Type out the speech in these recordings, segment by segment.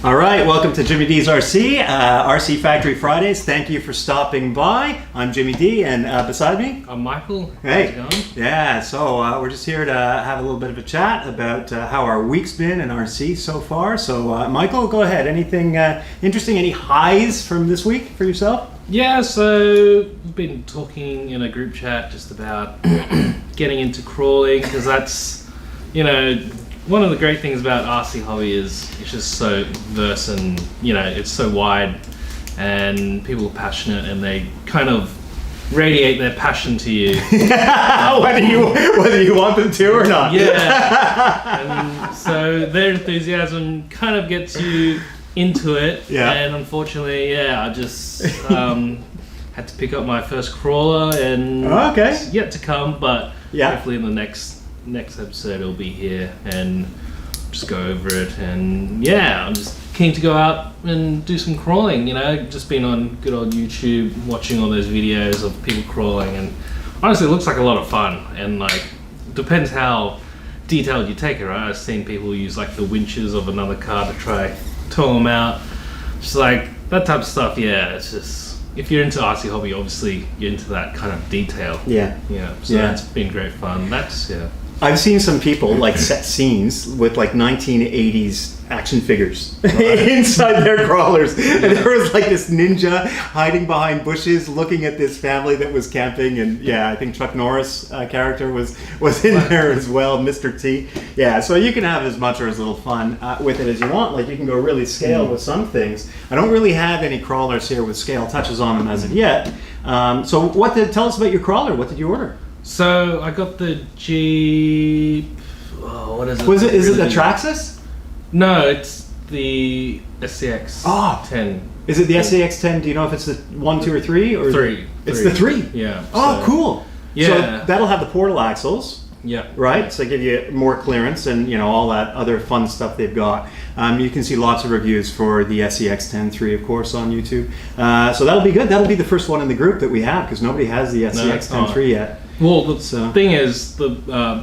All right, welcome to Jimmy D's RC, RC Factory Fridays. Thank you for stopping by. I'm Jimmy D, and beside me? I'm Michael. Hey. How's it going? Yeah, so we're just here to have a little bit of a chat about how our week's been in RC so far. So, Michael, go ahead. Anything interesting, any highs from this week for yourself? Yeah, so we've been talking in a group chat just about getting into crawling, because that's, one of the great things about RC hobby is it's just so diverse and, it's so wide, and people are passionate and they kind of radiate their passion to you. whether you want them to or not. Yeah. And so their enthusiasm kind of gets you into it. Yeah. And unfortunately, I just had to pick up my first crawler, and it's yet to come, but hopefully in the next episode it'll be here and just go over it. And I'm just keen to go out and do some crawling. Just been on good old YouTube watching all those videos of people crawling, and honestly it looks like a lot of fun, and depends how detailed you take it, right? I've seen people use the winches of another car to try tow them out. Just that type of stuff. It's just, if you're into RC hobby, obviously you're into that kind of detail. So that's been great fun. I've seen some people set scenes with 1980s action figures inside their crawlers, and there was this ninja hiding behind bushes looking at this family that was camping, and I think Chuck Norris character was in there as well, Mr. T. So you can have as much or as little fun with it as you want. You can go really scale with some things. I don't really have any crawlers here with scale touches on them as of yet. So tell us about your crawler. What did you order? So I got the Jeep. What is it? Is it the Traxxas? No, it's the SCX 10. Is it the SCX 10? Do you know if it's the 1, 2, or 3? Or 3. It's the 3? Yeah. Oh, cool. Yeah. So that'll have the portal axles. Yeah. Right? So they give you more clearance and, all that other fun stuff they've got. You can see lots of reviews for the SCX 10.3, of course, on YouTube. So that'll be good. That'll be the first one in the group that we have, because nobody has the SCX 10.3 yet. Well, the thing is, the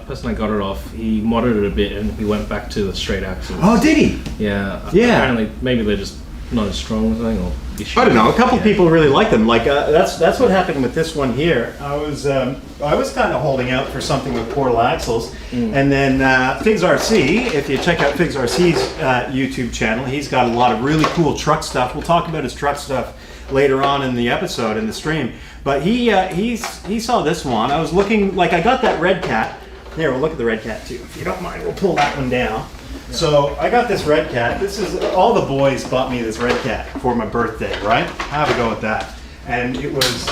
person I got it off, he modded it a bit and he went back to the straight axles. Oh, did he? Yeah. Apparently, maybe they're just not as strong or something, or issues. I don't know. A couple people really like them. That's what happened with this one here. I was kind of holding out for something with portal axles, and then Figs RC. If you check out Figs RC's YouTube channel, he's got a lot of really cool truck stuff. We'll talk about his truck stuff later on in the episode, in the stream. But he saw this one. I was looking, I got that Redcat. Here, we'll look at the Redcat too. If you don't mind, we'll pull that one down. Yeah. So I got this Redcat. This is, all the boys bought me this Redcat for my birthday, right? Have a go with that. And it was,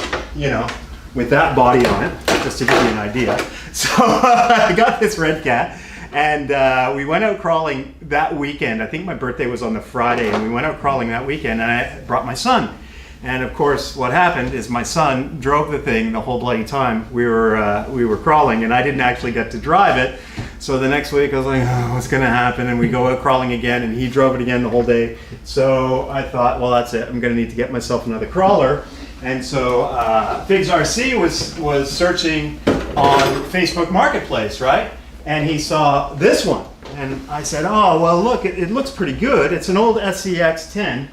with that body on it, just to give you an idea. So I got this Redcat, and we went out crawling that weekend. I think my birthday was on the Friday, and we went out crawling that weekend, and I brought my son. And of course, what happened is my son drove the thing the whole bloody time we were crawling, and I didn't actually get to drive it. So the next week I was like, oh, what's going to happen? And we go out crawling again, and he drove it again the whole day. So I thought, well, that's it. I'm going to need to get myself another crawler. And so Figs RC was searching on Facebook Marketplace, right? And he saw this one, and I said, oh, well, look, it looks pretty good. It's an old SCX 10.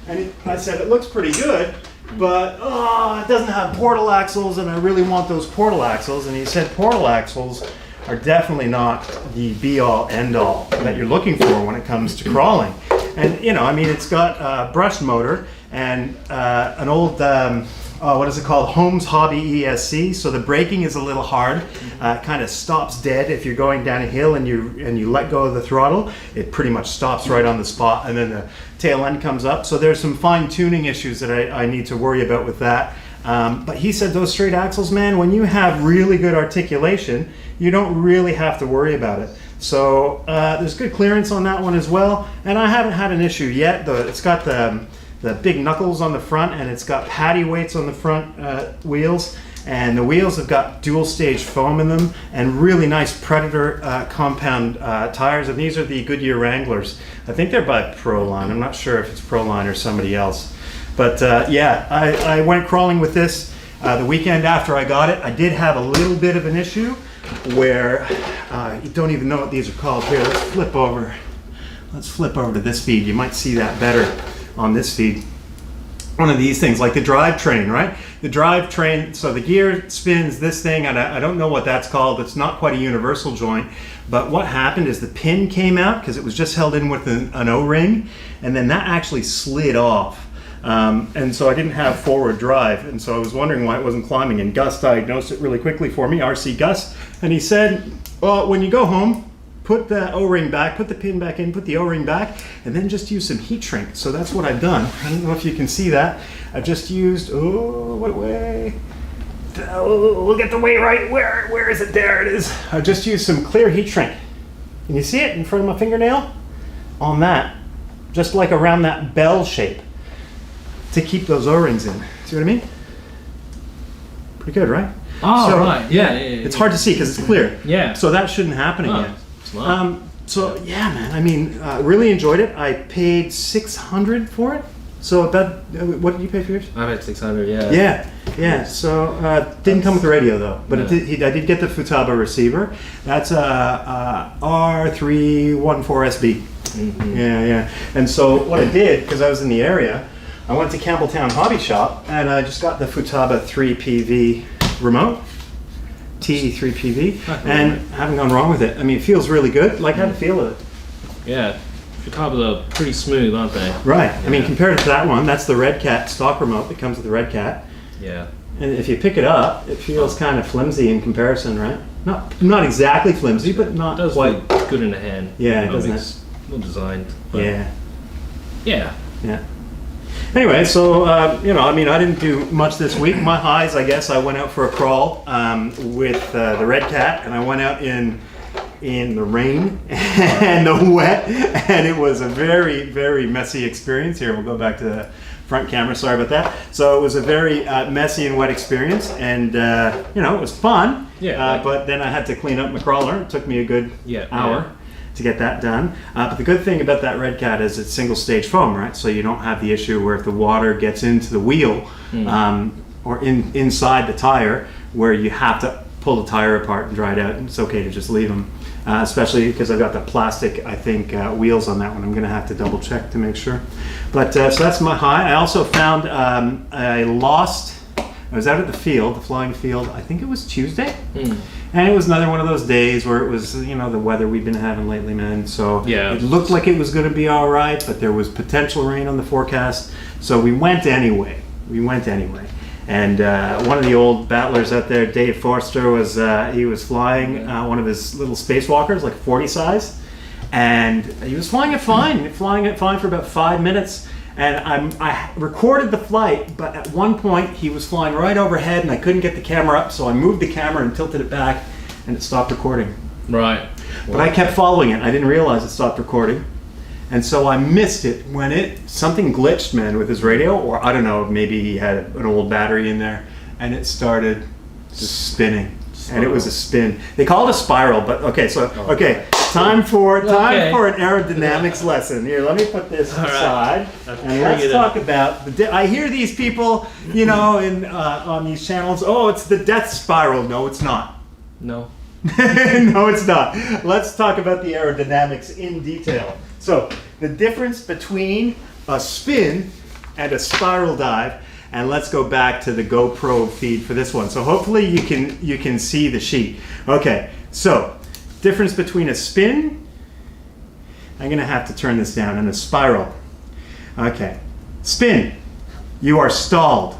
And I said, it looks pretty good, but it doesn't have portal axles, and I really want those portal axles. And he said portal axles are definitely not the be-all, end-all that you're looking for when it comes to crawling. And, it's got a brush motor and an old, what is it called? Holmes Hobby ESC. So the braking is a little hard. It kind of stops dead if you're going down a hill and you let go of the throttle. It pretty much stops right on the spot, and then the tail end comes up. So there's some fine tuning issues that I need to worry about with that. But he said those straight axles, man, when you have really good articulation, you don't really have to worry about it. So there's good clearance on that one as well. And I haven't had an issue yet. It's got the big knuckles on the front, and it's got patty weights on the front wheels. And the wheels have got dual stage foam in them, and really nice Predator compound tires. And these are the Goodyear Wranglers. I think they're by Proline. I'm not sure if it's Proline or somebody else. But I went crawling with this the weekend after I got it. I did have a little bit of an issue where you don't even know what these are called. Here, let's flip over let's flip over to this feed. You might see that better on this feed. One of these things, like the drivetrain, right? The drivetrain, so the gear spins this thing, and I don't know what that's called. It's not quite a universal joint, but what happened is the pin came out because it was just held in with an O-ring, and then that actually slid off. And so I didn't have forward drive, and so I was wondering why it wasn't climbing, and Gus diagnosed it really quickly for me, RC Gus, and he said, well, when you go home, put the O-ring back, put the pin back in, put the O-ring back, and then just use some heat shrink. So that's what I've done. I don't know if you can see that. I've just used, oh, what way? Oh, we'll get the way right. Where is it? There it is. I've just used some clear heat shrink. Can you see it in front of my fingernail? On that, just like around that bell shape to keep those O-rings in. See what I mean? Pretty good, right? Oh, so, right. Yeah. It's hard to see because it's clear. Yeah. So that shouldn't happen again. Smart. So yeah, man. I mean, really enjoyed it. I paid $600 for it. So about what did you pay for yours? I paid $600. Yeah. Yeah. So didn't come with the radio though, but I did get the Futaba receiver. That's a R314SB. Mm-hmm. Yeah. And so what I did, because I was in the area, I went to Campbelltown Hobby Shop and I just got the Futaba 3PV remote. TE3PV, and haven't gone wrong with it. I mean, it feels really good. Like, how to feel it? Yeah, Futabas are pretty smooth, aren't they? Right. Yeah. I mean, compared to that one, that's the Redcat stock remote that comes with the Redcat. Yeah. And if you pick it up, it feels kind of flimsy in comparison, right? Not exactly flimsy, but not it does quite look good in the hand. Yeah, doesn't it? It's well designed. Yeah. Yeah. Anyway, so, I mean, I didn't do much this week. My highs, I guess, I went out for a crawl with the Redcat, and I went out in the rain and the wet, and it was a very, very messy experience. Here, we'll go back to the front camera. Sorry about that. So it was a very messy and wet experience, and, it was fun. Yeah. But then I had to clean up my crawler. It took me a good hour to get that done. But the good thing about that Redcat is it's single stage foam, right? So you don't have the issue where if the water gets into the wheel or inside the tire where you have to pull the tire apart and dry it out. It's okay to just leave them, especially because I've got the plastic, I think, wheels on that one. I'm gonna have to double check to make sure. But so that's my high. I also found I was out at the field, the flying field, I think it was Tuesday. And it was another one of those days where it was, the weather we've been having lately, man. So it looked like it was going to be all right, but there was potential rain on the forecast. So we went anyway. And one of the old battlers out there, Dave Forster, he was flying one of his little spacewalkers, like 40 size. And he was flying it fine for about 5 minutes. And I recorded the flight, but at one point he was flying right overhead and I couldn't get the camera up, so I moved the camera and tilted it back and it stopped recording. Right. But I kept following it. I didn't realize it stopped recording. And so I missed it when something glitched, man, with his radio, or I don't know, maybe he had an old battery in there and it started just spinning. And it was a spin. They call it a spiral, but okay, time for an aerodynamics lesson. Here, let me put this aside, and let's talk about I hear these people, on these channels. Oh, it's the death spiral. No, it's not. No. No, it's not. Let's talk about the aerodynamics in detail. So, the difference between a spin and a spiral dive. And let's go back to the GoPro feed for this one. So hopefully you can see the sheet. Okay, so difference between a spin, I'm gonna have to turn this down, and a spiral. Okay, spin, you are stalled.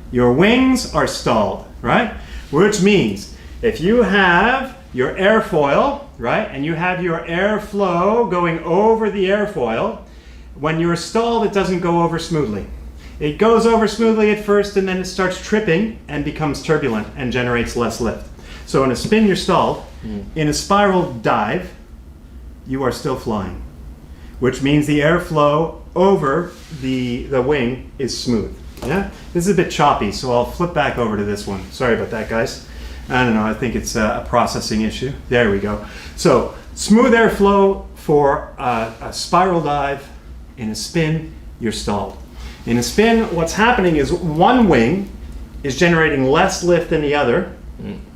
Your wings are stalled, right? Which means if you have your airfoil, right, and you have your airflow going over the airfoil, when you're stalled, it doesn't go over smoothly. It goes over smoothly at first and then it starts tripping and becomes turbulent and generates less lift. So in a spin, you're stalled. In a spiral dive, you are still flying, which means the airflow over the wing is smooth. Yeah, this is a bit choppy, so I'll flip back over to this one. Sorry about that, guys. I don't know, I think it's a processing issue. There we go. So smooth airflow for a spiral dive. In a spin, you're stalled. In a spin, what's happening is one wing is generating less lift than the other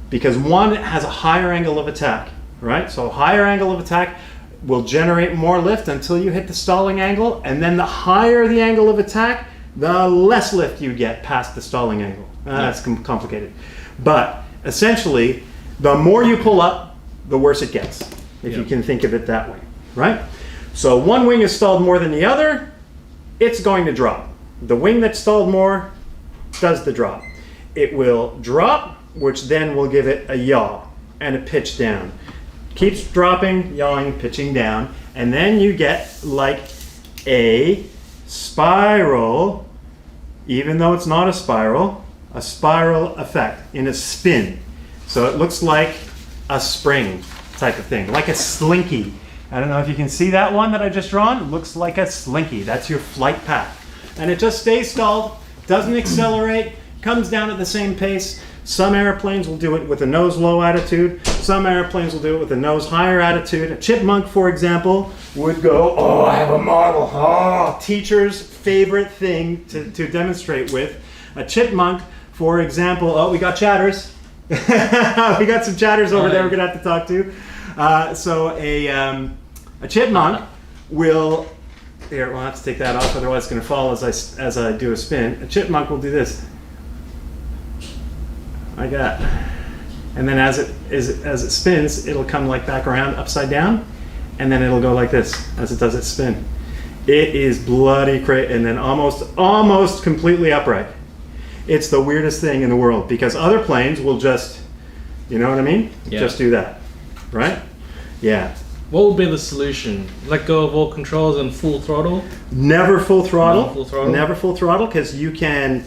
because one has a higher angle of attack, right? So higher angle of attack will generate more lift until you hit the stalling angle, and then the higher the angle of attack, the less lift you get past the stalling angle. That's complicated. But essentially, the more you pull up, the worse it gets, if you can think of it that way, right? So one wing is stalled more than the other, it's going to drop. The wing that's stalled more does the drop. It will drop, which then will give it a yaw and a pitch down. Keeps dropping, yawing, pitching down, and then you get like a spiral, even though it's not a spiral effect in a spin. So it looks like a spring type of thing, like a slinky. I don't know if you can see that one that I just drawn. It looks like a slinky. That's your flight path. And it just stays stalled, doesn't accelerate, comes down at the same pace. Some airplanes will do it with a nose low attitude. Some airplanes will do it with a nose higher attitude. A chipmunk, for example, would go, oh, I have a model. Oh, teacher's favorite thing to demonstrate with. A chipmunk, for example, oh, we got chatters. We got some chatters over there we're gonna have to talk to. So a chipmunk will, here, we'll have to take that off, otherwise it's gonna fall as I do a spin. A chipmunk will do this. Like that. And then as it spins, it'll come like back around upside down, and then it'll go like this as it does its spin. It is bloody crazy, and then almost completely upright. It's the weirdest thing in the world, because other planes will just, you know what I mean? Yeah. Just do that, right? Yeah. What would be the solution? Let go of all controls and full throttle? Never full throttle. No full throttle? Never full throttle, because you can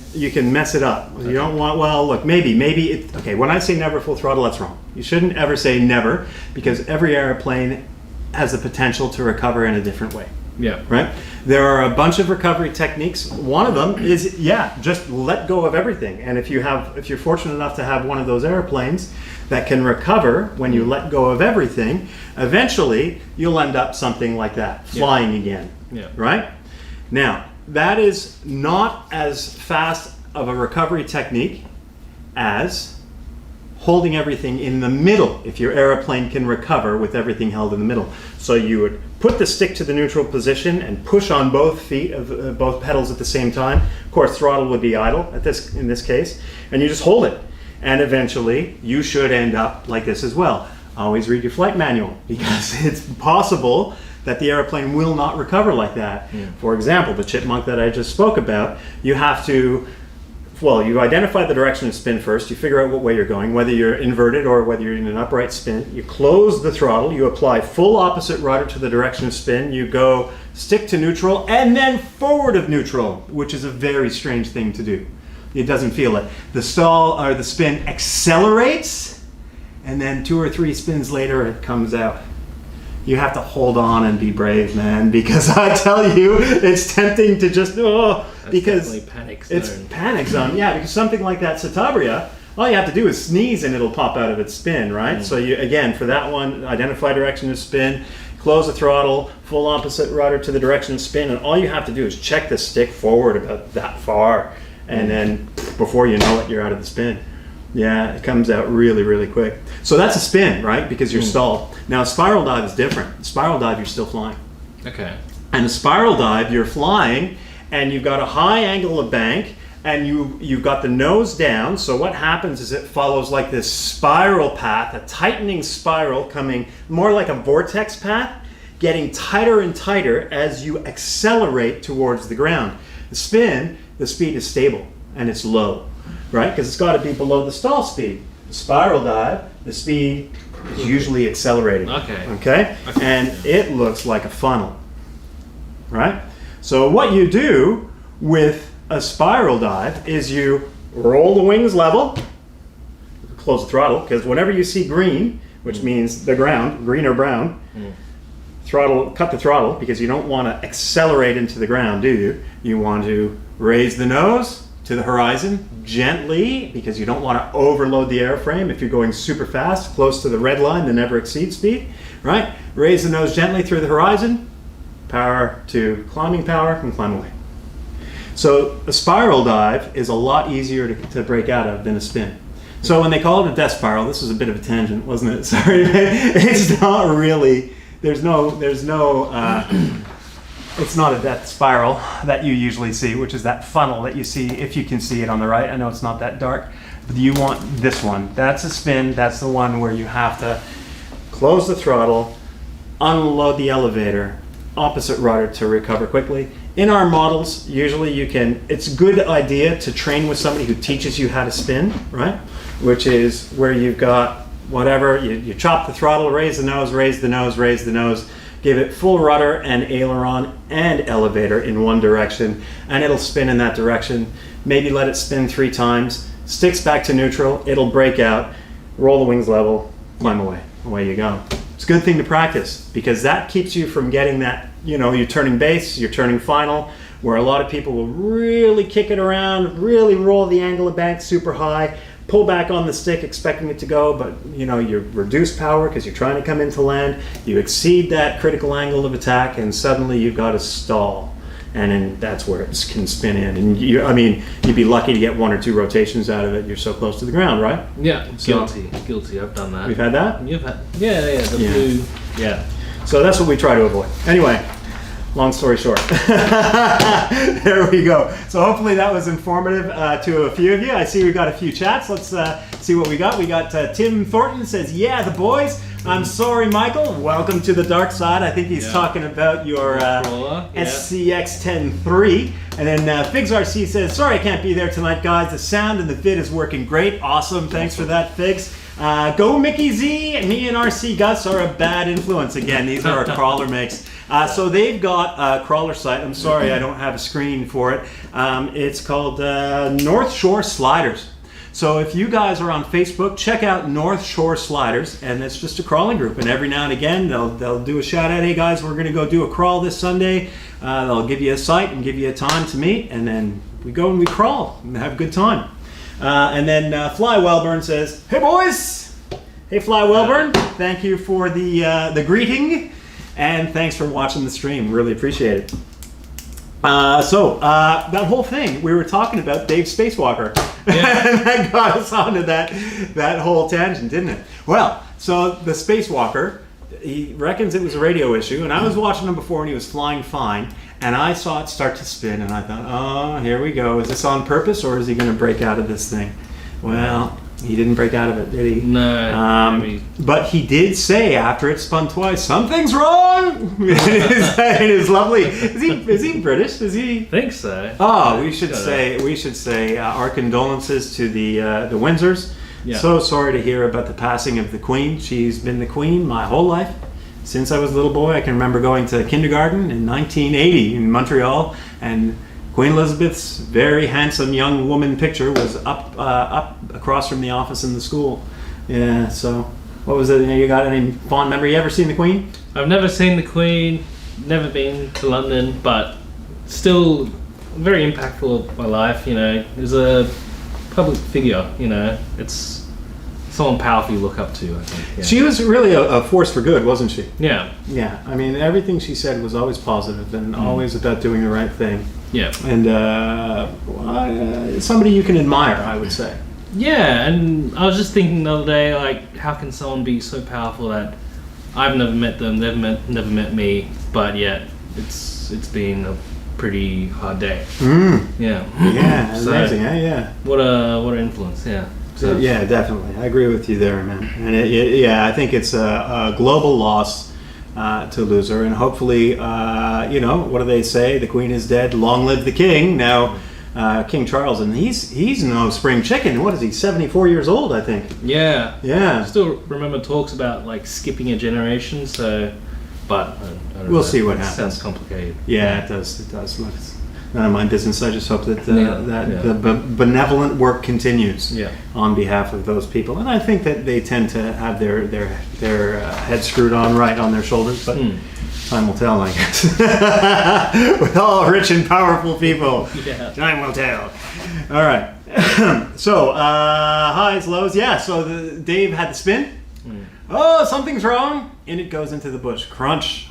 mess it up. Okay. You don't want, well, look, maybe okay, when I say never full throttle, that's wrong. You shouldn't ever say never, because every airplane has the potential to recover in a different way. Yeah. Right? There are a bunch of recovery techniques. One of them is, just let go of everything. And if you're fortunate enough to have one of those airplanes that can recover when you let go of everything, eventually you'll end up something like that, flying again. Yeah. Right? Now, that is not as fast of a recovery technique as holding everything in the middle, if your airplane can recover with everything held in the middle. So you would put the stick to the neutral position and push on both feet of both pedals at the same time. Of course, throttle would be idle in this case, and you just hold it. And eventually, you should end up like this as well. Always read your flight manual, because it's possible that the airplane will not recover like that. Yeah. For example, the chipmunk that I just spoke about, you have to, you identify the direction of spin first, you figure out what way you're going, whether you're inverted or whether you're in an upright spin. You close the throttle, you apply full opposite rudder to the direction of spin, you go stick to neutral and then forward of neutral, which is a very strange thing to do. It doesn't feel it. The stall or the spin accelerates, and then 2 or 3 spins later it comes out. You have to hold on and be brave, man, because I tell you, it's tempting to just, because panic zone. It's panic zone. Yeah, because something like that Citabria, all you have to do is sneeze and it'll pop out of its spin, right? So you, again, for that one, identify direction of spin, close the throttle, full opposite rudder to the direction of spin, and all you have to do is check the stick forward about that far, and then before you know it, you're out of the spin. Yeah, it comes out really, really quick. So that's a spin, right? Because you're stalled. Now a spiral dive is different. A spiral dive, you're still flying. Okay. And a spiral dive, you're flying, and you've got a high angle of bank, and you've got the nose down. So what happens is it follows like this spiral path, a tightening spiral coming more like a vortex path, getting tighter and tighter as you accelerate towards the ground. The spin, the speed is stable and it's low, right? Because it's got to be below the stall speed. The spiral dive, the speed is usually accelerating. Okay? And it looks like a funnel, right? So what you do with a spiral dive is you roll the wings level, close the throttle, because whenever you see green, which means the ground, green or brown, cut the throttle, because you don't want to accelerate into the ground, do you? You want to raise the nose to the horizon gently, because you don't want to overload the airframe if you're going super fast, close to the red line, the never exceed speed, right? Raise the nose gently through the horizon, power to climbing power, and climb away. So a spiral dive is a lot easier to break out of than a spin. So when they call it a death spiral, this was a bit of a tangent, wasn't it? Sorry. It's not really there's no it's not a death spiral that you usually see, which is that funnel that you see, if you can see it on the right. I know it's not that dark, but you want this one. That's a spin. That's the one where you have to close the throttle, unload the elevator, opposite rudder to recover quickly. In our models, usually it's a good idea to train with somebody who teaches you how to spin, right? Which is where you've got whatever, you chop the throttle, raise the nose, raise the nose, raise the nose, give it full rudder and aileron and elevator in one direction, and it'll spin in that direction. Maybe let it spin 3 times, sticks back to neutral, it'll break out, roll the wings level, climb away. Away you go. It's a good thing to practice because that keeps you from getting that, you're turning base, you're turning final, where a lot of people will really kick it around, really roll the angle of bank super high, pull back on the stick expecting it to go, but you reduce power because you're trying to come into land, you exceed that critical angle of attack, and suddenly you've got to stall, and then that's where it can spin in. And you'd be lucky to get 1 or 2 rotations out of it. You're so close to the ground, right? Yeah, guilty. I've done that. We've had that? You've had, the blue, yeah. So that's what we try to avoid. Anyway, long story short, there we go. So hopefully that was informative to a few of you. I see we got a few chats. Let's see what we got. We got Tim Thornton says, yeah, the boys. I'm sorry, Michael. Welcome to the dark side. I think he's talking about your SCX 10.3. And then Figs RC says, sorry I can't be there tonight, guys. The sound and the vid is working great. Awesome. Thanks for that, Figs. Go Mickey Z. Me and RC Gus are a bad influence. Again, these are our crawler makes. So they've got a crawler site. I'm sorry I don't have a screen for it. It's called North Shore Sliders. So if you guys are on Facebook, check out North Shore Sliders, and it's just a crawling group. And every now and again, they'll do a shout out, hey guys, we're going to go do a crawl this Sunday. They'll give you a site and give you a time to meet, and then we go and we crawl and have a good time. And then Fly Wellburn says, hey boys! Hey Fly Wellburn, thank you for the greeting, and thanks for watching the stream. Really appreciate it. So that whole thing, we were talking about Dave Spacewalker. Yeah. And that got us onto that whole tangent, didn't it? Well, so the Spacewalker, he reckons it was a radio issue, and I was watching him before and he was flying fine, and I saw it start to spin, and I thought, oh, here we go. Is this on purpose, or is he going to break out of this thing? Well, he didn't break out of it, did he? No. But he did say after it spun twice, something's wrong. It is lovely. Is he British? Is he? I think so. Oh, we should say our condolences to the Windsors. Yeah. So sorry to hear about the passing of the Queen. She's been the Queen my whole life. Since I was a little boy, I can remember going to kindergarten in 1980 in Montreal, and Queen Elizabeth's very handsome young woman picture was up across from the office in the school. Yeah, so what was it? You got any fond memory? You ever seen the Queen? I've never seen the Queen, never been to London, but still very impactful of my life, As a public figure, it's someone powerful you look up to, I think. Yeah. She was really a force for good, wasn't she? Yeah. Yeah, I mean, everything she said was always positive and always about doing the right thing. Yeah. And somebody you can admire, I would say. Yeah, and I was just thinking the other day, like, how can someone be so powerful that I've never met them, they've never met me, but yet it's been a pretty hard day. Yeah. Yeah, amazing, yeah. What an influence, yeah. So, yeah, definitely. I agree with you there, man. And I think it's a global loss to lose her, and hopefully, what do they say? The Queen is dead. Long live the King. Now, King Charles, and he's no spring chicken. What is he? 74 years old, I think. Yeah. Yeah. I still remember talks about like skipping a generation. So, but I don't we'll know. See what happens. Sounds complicated. Yeah, it does. It does. Look, it's none of my business. I just hope that the benevolent work continues on behalf of those people, and I think that they tend to have their head screwed on right on their shoulders, but time will tell, I guess. With all rich and powerful people, time will tell. All right. So highs, lows, so Dave had the spin. Oh, something's wrong, and it goes into the bush. Crunch.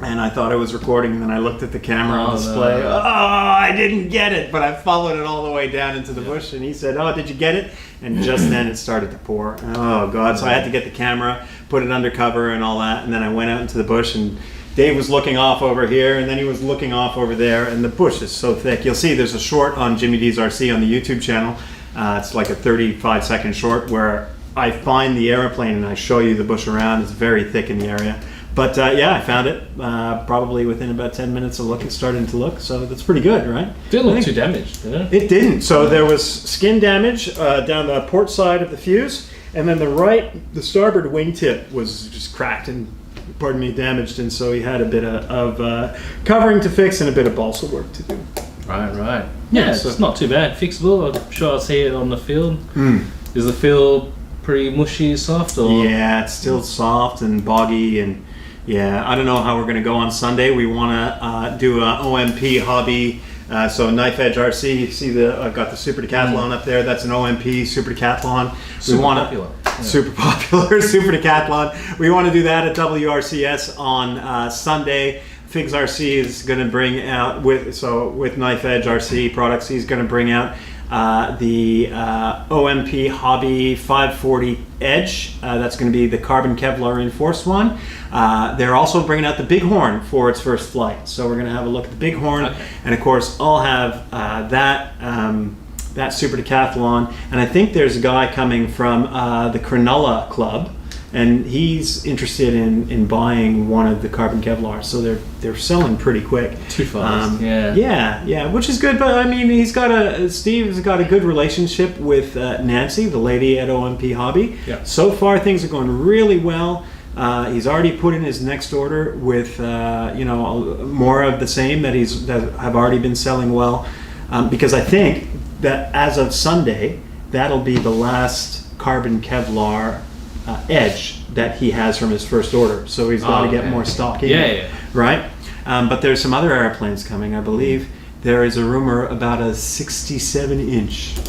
and I thought I was recording, and then I looked at the camera on display. No. Oh, I didn't get it, but I followed it all the way down into the bush, and he said, "Oh, did you get it?" And just then it started to pour. Oh God! So I had to get the camera, put it under cover, and all that, and then I went out into the bush, and Dave was looking off over here, and then he was looking off over there, and the bush is so thick. You'll see there's a short on Jimmy D's RC on the YouTube channel. It's like a 35-second short where I find the airplane and I show you the bush around. It's very thick in the area. But yeah, I found it probably within about 10 minutes of look. It's starting to look, so that's pretty good, right? Didn't look too damaged, did it? It didn't. So there was skin damage down the port side of the fuse, and then the starboard wingtip was just cracked and, pardon me, damaged, and so he had a bit of covering to fix and a bit of balsa work to do. Right. Yeah, so it's not too bad. Fixable. I'm sure I'll see it on the field. Is the field pretty mushy, soft? Or? Yeah, it's still soft and boggy, and yeah, I don't know how we're going to go on Sunday. We want to do a OMP hobby. So Knife Edge RC, you see I've got the Super Decathlon up there. That's an OMP Super Decathlon. Super popular. Super popular Super Decathlon. We want to do that at WRCS on Sunday. Figs RC is going to bring out with Knife Edge RC products. He's going to bring out the OMP Hobby 540 Edge. That's going to be the carbon Kevlar reinforced one. They're also bringing out the Bighorn for its first flight. So we're going to have a look at the Bighorn, and of course I'll have that Super Decathlon. And I think there's a guy coming from the Cronulla Club, and he's interested in buying one of the carbon Kevlar. So they're selling pretty quick. Too fast. Yeah, which is good. But I mean, Steve's got a good relationship with Nancy, the lady at OMP Hobby. Yeah. So far, things are going really well. He's already put in his next order with more of the same that have already been selling well. Because I think that as of Sunday, that'll be the last carbon Kevlar Edge that he has from his first order. So he's got to get more stock in. Yeah. Right? But there's some other airplanes coming. I believe there is a rumor about a 67-inch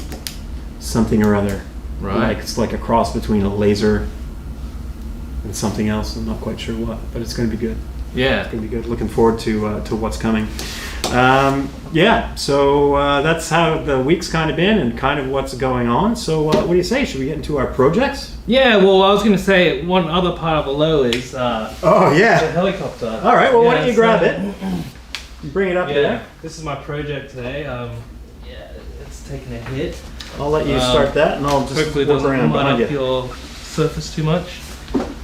something or other. Right. It's like a cross between a laser and something else. I'm not quite sure what, but it's going to be good. Yeah. It's going to be good. Looking forward to what's coming. So that's how the week's kind of been and kind of what's going on. So what do you say? Should we get into our projects? Yeah, well, I was going to say one other part of below is the helicopter. All right, well, why don't you grab it? Bring it up there. This is my project today. It's taken a hit. I'll let you start that, and I'll just hopefully work around behind you. Your surface too much.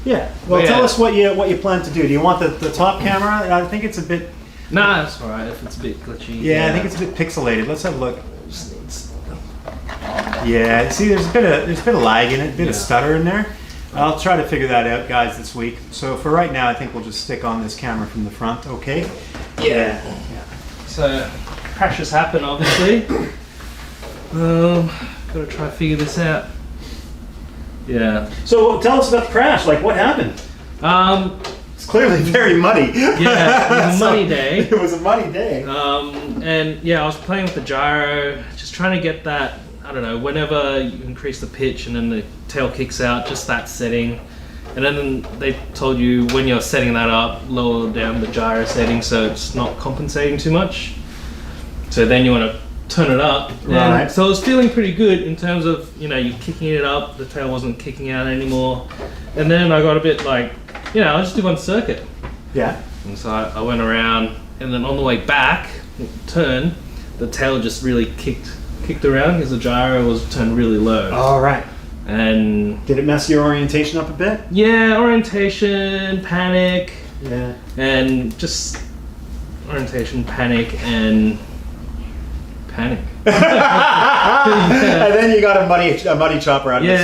Yeah. Well, tell us what you plan to do. Do you want the top camera? I think it's a bit. Nah, that's all right. If it's a bit glitchy. Yeah, I think it's a bit pixelated. Let's have a look. Yeah. See, there's a bit of lag in it, a bit of stutter in there. I'll try to figure that out, guys, this week. So for right now, I think we'll just stick on this camera from the front. Okay. Yeah. So crashes happen, obviously. Gotta try to figure this out. Yeah. So tell us about the crash. Like, what happened? It's clearly very muddy. Yeah, it was a muddy day. It was a muddy day. And yeah, I was playing with the gyro, just trying to get that, I don't know, whenever you increase the pitch and then the tail kicks out, just that setting. And then they told you when you're setting that up, lower down the gyro setting so it's not compensating too much. So then you want to turn it up. Right. So I was feeling pretty good in terms of, you're kicking it up, the tail wasn't kicking out anymore. And then I got a bit like, I'll just do one circuit. Yeah. And so I went around, and then on the way back, turn, the tail just really kicked around because the gyro was turned really low. All right. And did it mess your orientation up a bit? Yeah, orientation, panic. Yeah. And just orientation, panic, and panic. And then you got a muddy chopper out of it.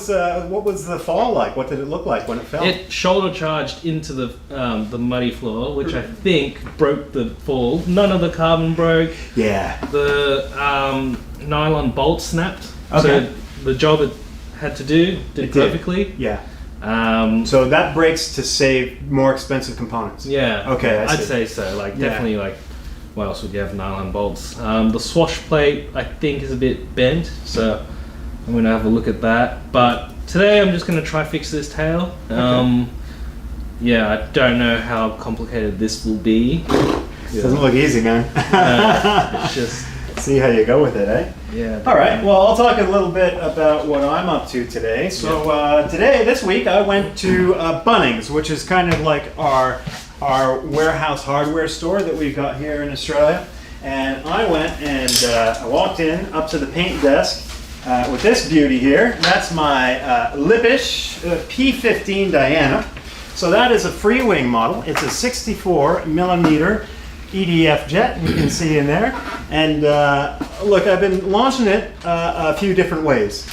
So what was the fall like? What did it look like when it fell? It shoulder charged into the muddy floor, which I think broke the fall. None of the carbon broke. Yeah. The nylon bolt snapped. Okay. So the job it had to do did perfectly. Yeah. So that breaks to save more expensive components. Yeah. Okay. I'd say so. Definitely what else would you have? Nylon bolts. The swash plate I think is a bit bent, so I'm gonna have a look at that. But today I'm just gonna try fix this tail. Okay. Yeah, I don't know how complicated this will be. Doesn't look easy, man. It's just... See how you go with it, eh? Yeah. All right, well, I'll talk a little bit about what I'm up to today. So this week, I went to Bunnings, which is kind of like our warehouse hardware store that we've got here in Australia. And I went and I walked in up to the paint desk with this beauty here. That's my Lippish P15 Diana. So that is a free wing model. It's a 64 millimeter EDF jet, you can see in there. And look, I've been launching it a few different ways.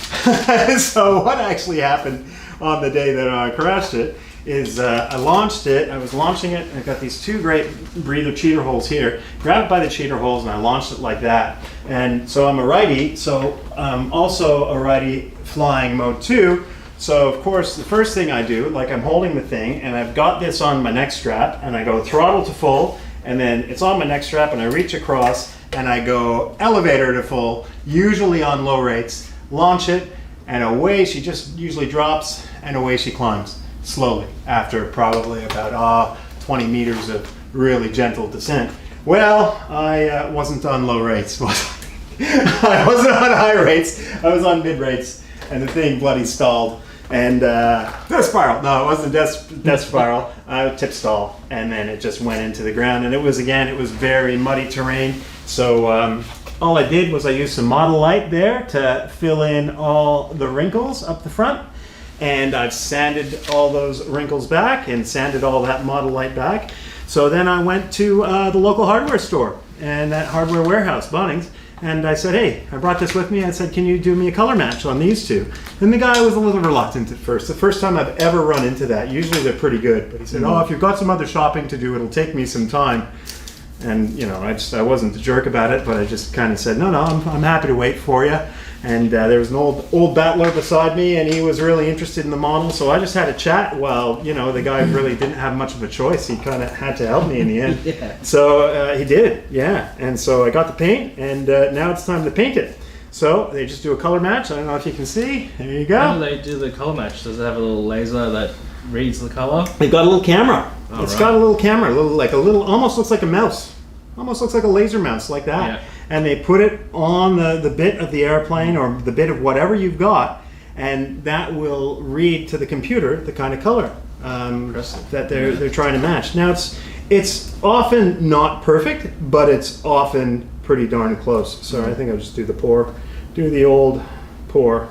So what actually happened on the day that I crashed it is I was launching it, and I've got these two great breather cheater holes here. Grabbed it by the cheater holes and I launched it like that. And so I'm a righty, so I'm also a righty flying mode 2. So of course, the first thing I do, like I'm holding the thing and I've got this on my neck strap and I go throttle to full, and then it's on my neck strap and I reach across and I go elevator to full, usually on low rates, launch it, and away she just usually drops and away she climbs slowly after probably about 20 meters of really gentle descent. Well, I wasn't on low rates. I wasn't on high rates, I was on mid rates, and the thing bloody stalled. And death spiral. No, it wasn't death spiral. Tip stall, and then it just went into the ground. And it was very muddy terrain. So all I did was I used some model light there to fill in all the wrinkles up the front, and I've sanded all those wrinkles back and sanded all that model light back. So then I went to the local hardware store and that hardware warehouse, Bunnings. And I said, hey, I brought this with me. I said, can you do me a color match on these two? And the guy was a little reluctant at first. The first time I've ever run into that. Usually they're pretty good. But he said, oh, if you've got some other shopping to do, it'll take me some time. And, you know, I wasn't a jerk about it, but I just kind of said, no, I'm happy to wait for you. And there was an old battler beside me, and he was really interested in the model. So I just had a chat while, you know, the guy really didn't have much of a choice. He kind of had to help me in the end. Yeah. So he did, yeah. And so I got the paint, and now it's time to paint it. So they just do a color match. I don't know if you can see. There you go. How do they do the color match? Does it have a little laser that reads the color? They've got a little camera. Oh, it's right. got a little camera, almost looks like a mouse. Almost looks like a laser mouse, like that. Yeah. And they put it on the bit of the airplane or the bit of whatever you've got, and that will read to the computer the kind of color that they're trying to match. Now it's often not perfect, but it's often pretty darn close. So I think I'll just do the old pour,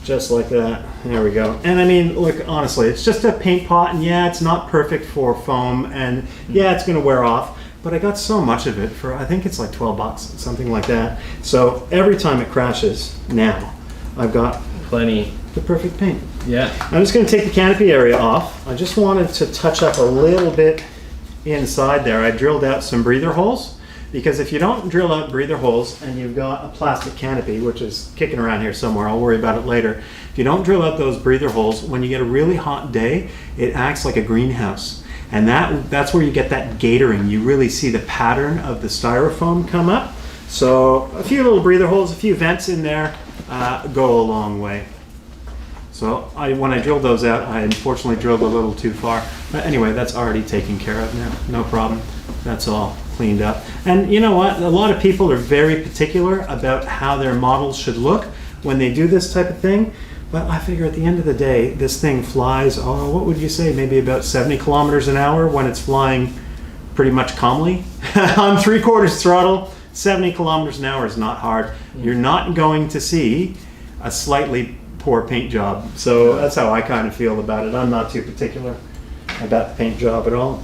just like that. There we go. And I mean, look, honestly, it's just a paint pot, and yeah, it's not perfect for foam, and yeah, it's going to wear off. But I got so much of it for, I think it's like $12, something like that. So every time it crashes now, I've got plenty. The perfect paint. Yeah. I'm just going to take the canopy area off. I just wanted to touch up a little bit inside there. I drilled out some breather holes, because if you don't drill out breather holes and you've got a plastic canopy, which is kicking around here somewhere, I'll worry about it later. If you don't drill out those breather holes, when you get a really hot day, it acts like a greenhouse. And that's where you get that gatoring. You really see the pattern of the styrofoam come up. So a few little breather holes, a few vents in there go a long way. So when I drilled those out, I unfortunately drilled a little too far. But anyway, that's already taken care of now. No problem. That's all cleaned up. And you know what? A lot of people are very particular about how their models should look when they do this type of thing. But I figure at the end of the day, this thing flies, what would you say, maybe about 70 kilometers an hour when it's flying pretty much calmly. On 3/4 throttle, 70 kilometers an hour is not hard. You're not going to see a slightly poor paint job. So that's how I kind of feel about it. I'm not too particular about the paint job at all.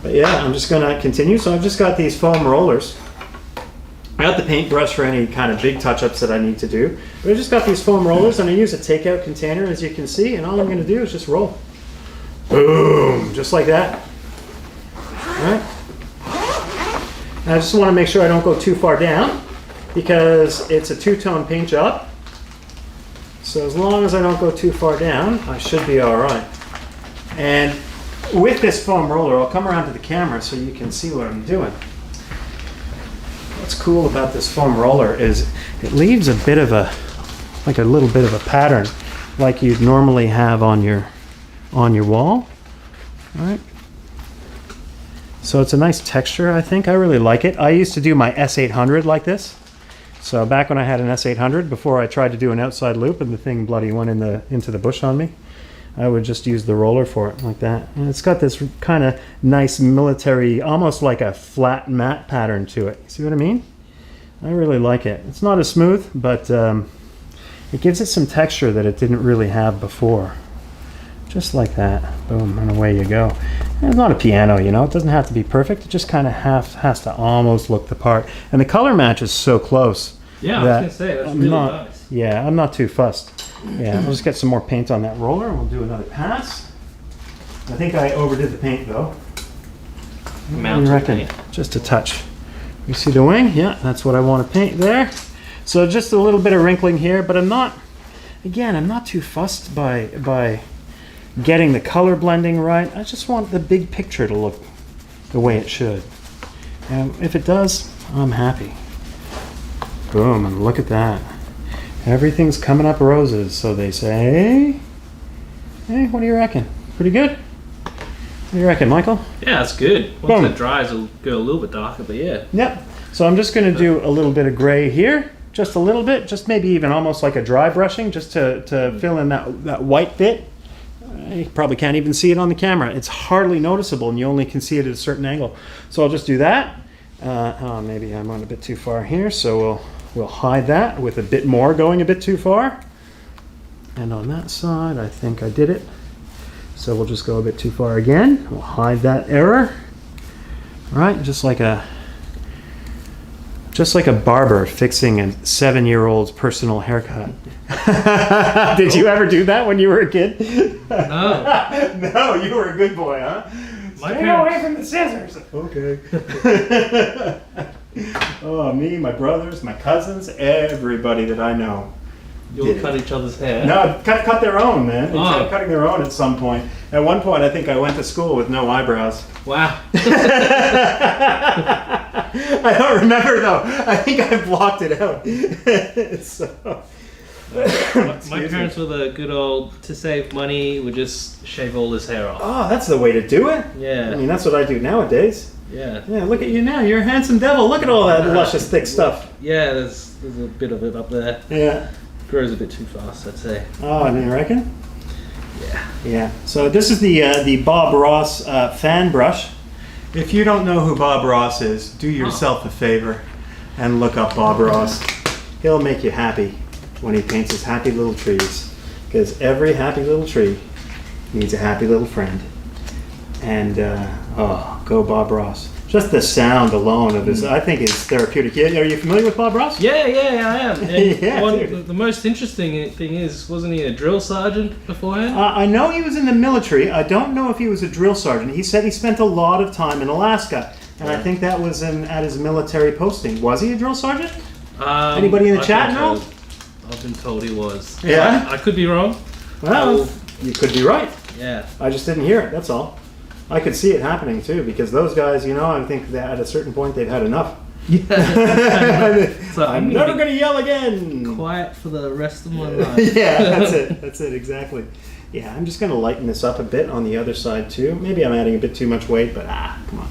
But yeah, I'm just going to continue. So I've just got these foam rollers. I got the paintbrush for any kind of big touch-ups that I need to do. But I just got these foam rollers, and I use a takeout container, as you can see, and all I'm going to do is just roll. Boom! Just like that. All right? And I just want to make sure I don't go too far down, because it's a two-tone paint job. So as long as I don't go too far down, I should be all right. And with this foam roller, I'll come around to the camera so you can see what I'm doing. What's cool about this foam roller is it leaves a little bit of a pattern like you'd normally have on your wall. All right. So it's a nice texture, I think. I really like it. I used to do my S800 like this. So back when I had an S800, before I tried to do an outside loop and the thing bloody went into the bush on me, I would just use the roller for it like that. And it's got this kind of nice military, almost like a flat matte pattern to it. See what I mean? I really like it. It's not as smooth, but it gives it some texture that it didn't really have before. Just like that. Boom, and away you go. And it's not a piano, you know. It doesn't have to be perfect. It just kind of has to almost look the part. And the color match is so close. Yeah, I was going to say, that's really nice. Yeah, I'm not too fussed. Yeah, we'll just get some more paint on that roller and we'll do another pass. I think I overdid the paint though. What do you reckon? Just a touch. You see the wing? Yeah, that's what I want to paint there. So just a little bit of wrinkling here, but I'm not too fussed by getting the color blending right. I just want the big picture to look the way it should. And if it does, I'm happy. Boom, and look at that. Everything's coming up roses, so they say. Hey, what do you reckon? Pretty good? What do you reckon, Michael? Yeah, it's good. Once it dries, it'll go a little bit darker, but yeah. Yep. So I'm just going to do a little bit of gray here. Just a little bit. Just maybe even almost like a dry brushing, just to fill in that white bit. You probably can't even see it on the camera. It's hardly noticeable, and you only can see it at a certain angle. So I'll just do that. Maybe I'm on a bit too far here, so we'll hide that with a bit more going a bit too far. And on that side, I think I did it. So we'll just go a bit too far again. We'll hide that error. All right, just like a barber fixing a 7-year-old's personal haircut. Did you ever do that when you were a kid? No. No, you were a good boy, huh? Stay away from the scissors. Okay. Oh, me, my brothers, my cousins, everybody that I know. You'll cut each other's hair? No, cut their own, man. They started cutting their own at some point. At one point, I think I went to school with no eyebrows. Wow. I don't remember, though. I think I blocked it out. So. My parents were the good old, to save money, would just shave all his hair off. Oh, that's the way to do it? Yeah. I mean, that's what I do nowadays. Yeah. Yeah, look at you now. You're a handsome devil. Look at all that luscious, thick stuff. Yeah, there's a bit of it up there. Yeah. Grows a bit too fast, I'd say. Oh, do you reckon? Yeah. Yeah. So this is the Bob Ross fan brush. If you don't know who Bob Ross is, do yourself a favor and look up Bob Ross. He'll make you happy when he paints his happy little trees, because every happy little tree needs a happy little friend. And go Bob Ross. Just the sound alone of this, I think, is therapeutic. Are you familiar with Bob Ross? Yeah, I am. And Yeah, the most interesting thing is, wasn't he a drill sergeant beforehand? I know he was in the military. I don't know if he was a drill sergeant. He said he spent a lot of time in Alaska, and I think that was at his military posting. Was he a drill sergeant? Anybody in the chat know? I've been told he was. Yeah? I could be wrong. Well, you could be right. Yeah. I just didn't hear it, that's all. I could see it happening too, because those guys, I think that at a certain point they've had enough. Yeah. So I'm never going to yell again. Quiet for the rest of my life. Yeah, that's it, exactly. Yeah, I'm just going to lighten this up a bit on the other side too. Maybe I'm adding a bit too much weight, but come on.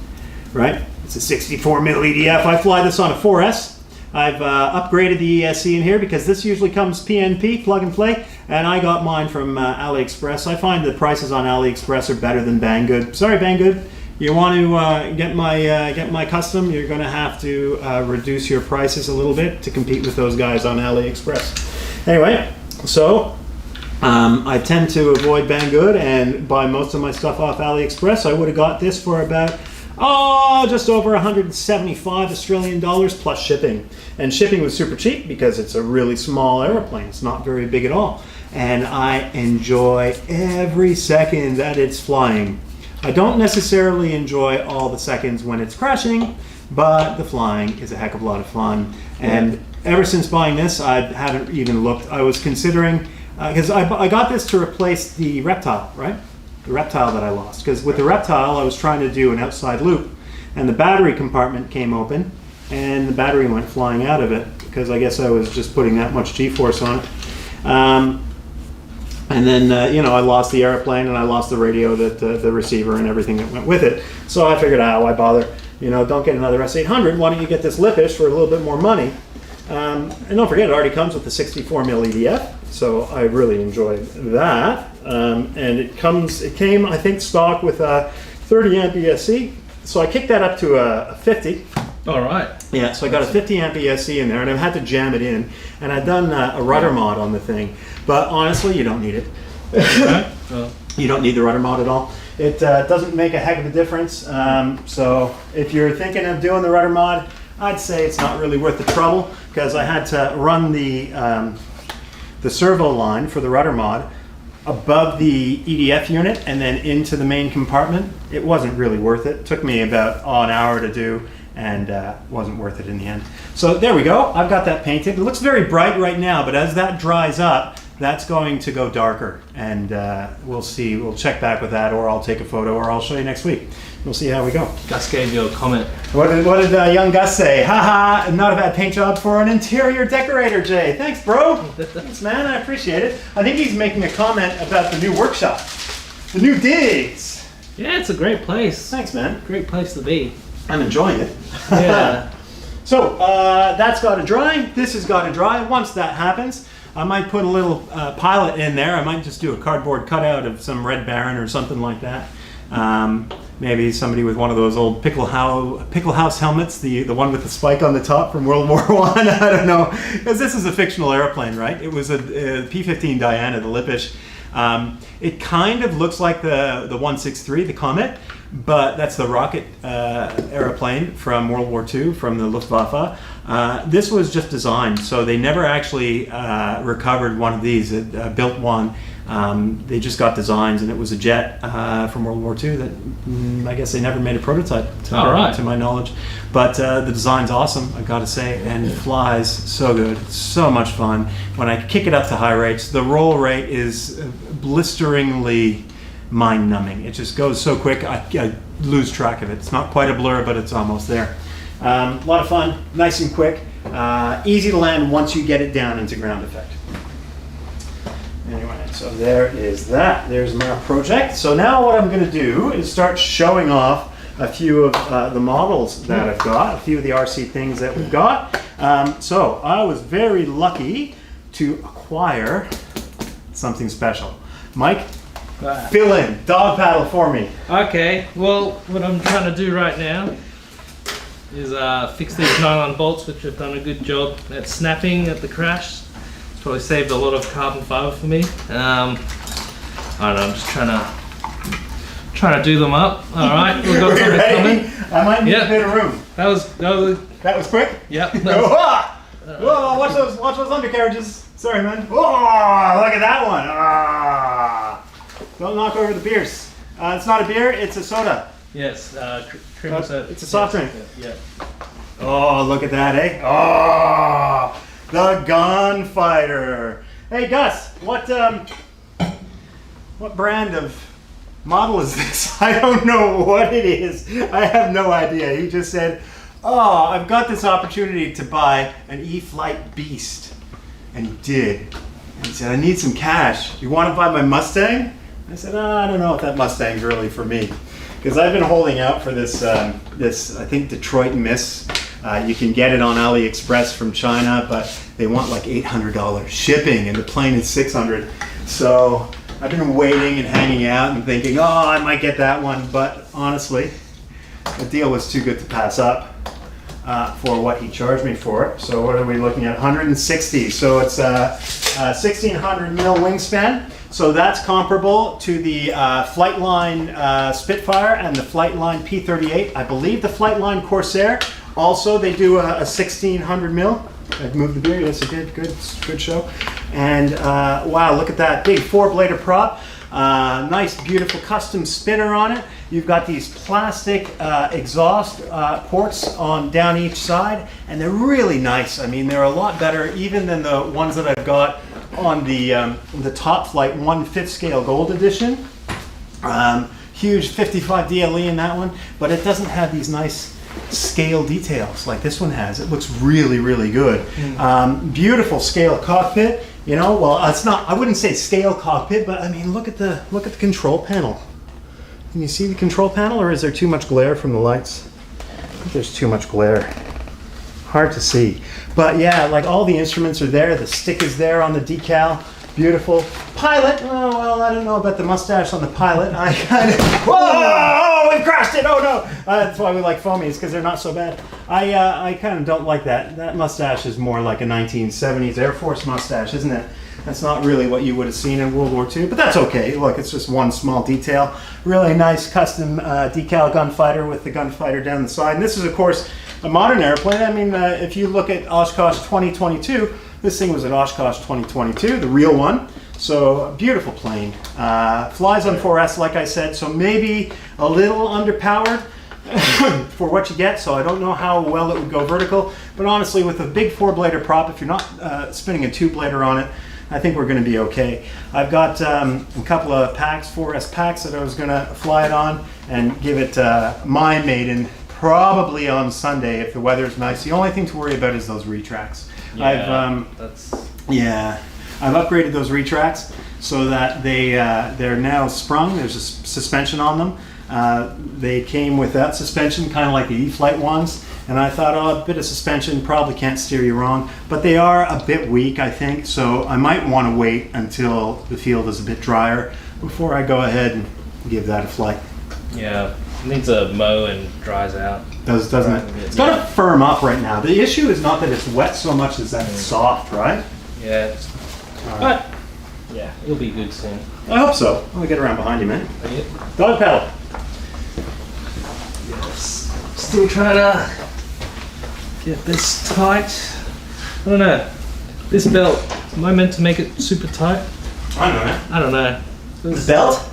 Right? It's a 64 mil EDF. I fly this on a 4S. I've upgraded the ESC in here because this usually comes PNP, plug and play, and I got mine from AliExpress. I find the prices on AliExpress are better than Banggood. Sorry, Banggood. You want to get my custom, you're going to have to reduce your prices a little bit to compete with those guys on AliExpress. Anyway, so I tend to avoid Banggood and buy most of my stuff off AliExpress. I would have got this for about just over 175 Australian dollars plus shipping. And shipping was super cheap because it's a really small aeroplane. It's not very big at all. And I enjoy every second that it's flying. I don't necessarily enjoy all the seconds when it's crashing, but the flying is a heck of a lot of fun. And ever since buying this, I haven't even looked. I was considering, because I got this to replace the Reptile, right? The Reptile that I lost. Because with the Reptile, I was trying to do an outside loop, and the battery compartment came open, and the battery went flying out of it, because I guess I was just putting that much G-force on it. And then, I lost the airplane and I lost the radio, the receiver and everything that went with it. So I figured, why bother? Don't get another S800. Why don't you get this Lipish for a little bit more money? And don't forget, it already comes with the 64mm EDF. So I really enjoyed that. And it came, I think, stock with a 30 amp ESC. So I kicked that up to a 50. All right. Yeah, so I got a 50 amp ESC in there, and I've had to jam it in. And I've done a rudder mod on the thing. But honestly, you don't need it. You don't need the rudder mod at all. It doesn't make a heck of a difference. So if you're thinking of doing the rudder mod, I'd say it's not really worth the trouble, because I had to run the servo line for the rudder mod above the EDF unit and then into the main compartment. It wasn't really worth it. It took me about an hour to do, and wasn't worth it in the end. So there we go. I've got that painted. It looks very bright right now, but as that dries up, that's going to go darker, and we'll see. We'll check back with that, or I'll take a photo, or I'll show you next week. We'll see how we go. Gus gave you a comment. What did young Gus say? Haha, not a bad paint job for an interior decorator, Jay. Thanks, bro. Thanks, man. I appreciate it. I think he's making a comment about the new workshop, the new digs. Yeah, it's a great place. Thanks, man. Great place to be. I'm enjoying it. Yeah. So that's got to dry. This has got to dry. Once that happens, I might put a little pilot in there. I might just do a cardboard cutout of some Red Baron or something like that. Maybe somebody with one of those old pickle house helmets, the one with the spike on the top from World War I. I don't know, because this is a fictional airplane, right? It was a P-15 Diana, the Lipish. It kind of looks like the 163, the Comet, but that's the rocket airplane from World War II, from the Luftwaffe. This was just designed, so they never actually recovered one of these. It built one. They just got designs, and it was a jet from World War II that I guess they never made a prototype, to my knowledge. But the design's awesome, I gotta say, and it flies so good. It's so much fun. When I kick it up to high rates, the roll rate is blisteringly mind-numbing. It just goes so quick, I lose track of it. It's not quite a blur, but it's almost there. A lot of fun, nice and quick, easy to land once you get it down into ground effect. Anyway, so there is that. There's my project. So now what I'm going to do is start showing off a few of the models that I've got, a few of the RC things that we've got. So I was very lucky to acquire something special. Mike, fill in, dog paddle for me. Okay, well, what I'm trying to do right now is fix these nylon bolts, which have done a good job at snapping at the crash. It's probably saved a lot of carbon fiber for me. I don't know, I'm just trying to do them up. All right, we've got something coming. I might need a bit of room. That was quick? Yep. Whoa, watch those undercarriages. Sorry, man. Whoa, look at that one. Don't knock over the beers. It's not a beer, it's a soda. Yes, cream soda. It's a soft drink. Yeah. Oh, look at that, eh? Oh, the Gunfighter. Hey, Gus, what brand of model is this? I don't know what it is. I have no idea. He just said, oh, I've got this opportunity to buy an E-Flight Beast. And he did. And he said, I need some cash. You want to buy my Mustang? I said, I don't know if that Mustang's really for me. Because I've been holding out for this, I think, Detroit Miss. You can get it on AliExpress from China, but they want like $800 shipping, and the plane is $600. So I've been waiting and hanging out and thinking, oh, I might get that one. But honestly, the deal was too good to pass up for what he charged me for it. So what are we looking at? 160. So it's a 1600 mil wingspan. So that's comparable to the Flightline Spitfire and the Flightline P-38. I believe the Flightline Corsair also, they do a 1600 mil. I've moved the beer. Yes, I did. Good show. And wow, look at that big 4-blader prop. Nice, beautiful custom spinner on it. You've got these plastic exhaust ports on down each side, and they're really nice. I mean, they're a lot better even than the ones that I've got on the Top Flight 1/5 scale gold edition. Huge 55 DLE in that one, but it doesn't have these nice scale details like this one has. It looks really, really good. Beautiful scale cockpit. You know, well, it's not. I wouldn't say scale cockpit, but I mean, look at the control panel. Can you see the control panel, or is there too much glare from the lights? I think there's too much glare. Hard to see. But yeah, like all the instruments are there. The stick is there on the decal. Beautiful. Pilot. Oh, well, I don't know about the mustache on the pilot. I kind of. Whoa! We crashed it. Oh no! That's why we like foamies, because they're not so bad. I kind of don't like that. That mustache is more like a 1970s Air Force mustache, isn't it? That's not really what you would have seen in World War II, but that's okay. Look, it's just one small detail. Really nice custom decal gunfighter with the gunfighter down the side. And this is, of course, a modern airplane. I mean, if you look at Oshkosh 2022, this thing was an Oshkosh 2022, the real one. So, a beautiful plane. Flies on 4S, like I said, so maybe a little underpowered for what you get, so I don't know how well it would go vertical. But honestly, with a big 4-blader prop, if you're not spinning a 2-blader on it, I think we're going to be okay. I've got a couple of packs, 4S packs, that I was going to fly it on and give it my maiden probably on Sunday if the weather's nice. The only thing to worry about is those retracts. Yeah, I've upgraded those retracts so that they're now sprung. There's a suspension on them. They came with that suspension, kind of like the E-Flight ones. And I thought, oh, a bit of suspension probably can't steer you wrong. But they are a bit weak, I think. So I might want to wait until the field is a bit drier before I go ahead and give that a flight. Yeah, it needs a mow and dries out. Doesn't it? It's got to firm up right now. The issue is not that it's wet so much as that it's soft, right? Yeah. But, yeah, it'll be good soon. I hope so. Let me get around behind you, man. Dog pedal. Yes. Still trying to get this tight. I don't know. This belt, am I meant to make it super tight? I don't know. The belt?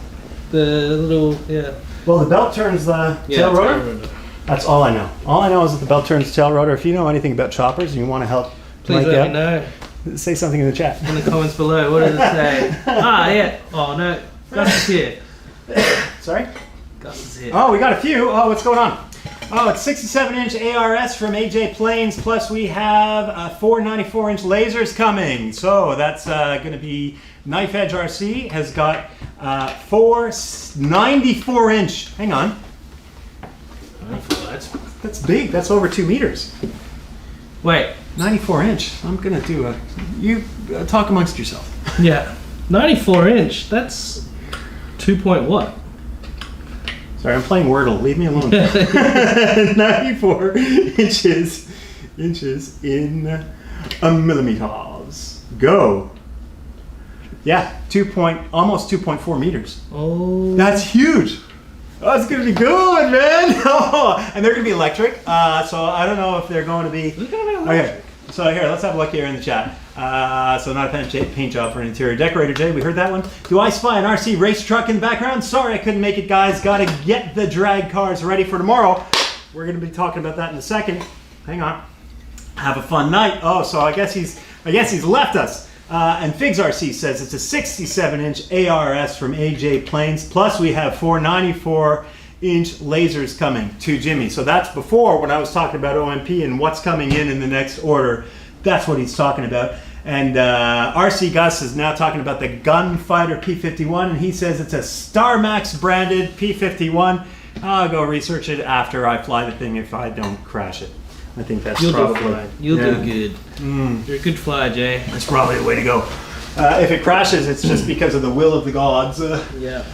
The little, yeah. Well, the belt turns the tail rotor? That's all I know. All I know is that the belt turns the tail rotor. If you know anything about choppers and you want to help, please let me know. Say something in the chat. In the comments below. What does it say? Yeah. Oh, no. Gus is here. Sorry? Gus is here. Oh, we got a few. Oh, what's going on? Oh, it's 67-inch ARS from AJ Planes, plus we have 4 94-inch lasers coming. So that's going to be Knife Edge RC has got 4 94-inch. Hang on. 94, that's big. That's over 2 meters. Wait. 94-inch. I'm going to do a... You talk amongst yourself. Yeah. 94-inch. That's 2 point what? Sorry, I'm playing Wordle. Leave me alone. 94 inches in millimeters. Go. Yeah, almost 2.4 meters. Oh. That's huge. Oh, it's gonna be good, man. Oh, and they're gonna be electric. So I don't know if they're going to be. They're gonna be electric. Okay. So here, let's have a look here in the chat. So not a paint job for an interior decorator, Jay. We heard that one. Do I spy an RC race truck in the background? Sorry, I couldn't make it, guys. Got to get the drag cars ready for tomorrow. We're going to be talking about that in a second. Hang on. Have a fun night. Oh, so I guess he's left us. And Figs RC says it's a 67-inch ARS from AJ Planes. Plus we have 4 94-inch lasers coming to Jimmy. So that's before when I was talking about OMP and what's coming in the next order. That's what he's talking about. And RC Gus is now talking about the Gunfighter P51, and he says it's a Star Max branded P51. I'll go research it after I fly the thing if I don't crash it. I think that's probably... You'll do good. You're a good flyer, Jay. That's probably the way to go. If it crashes, it's just because of the will of the gods. Yeah.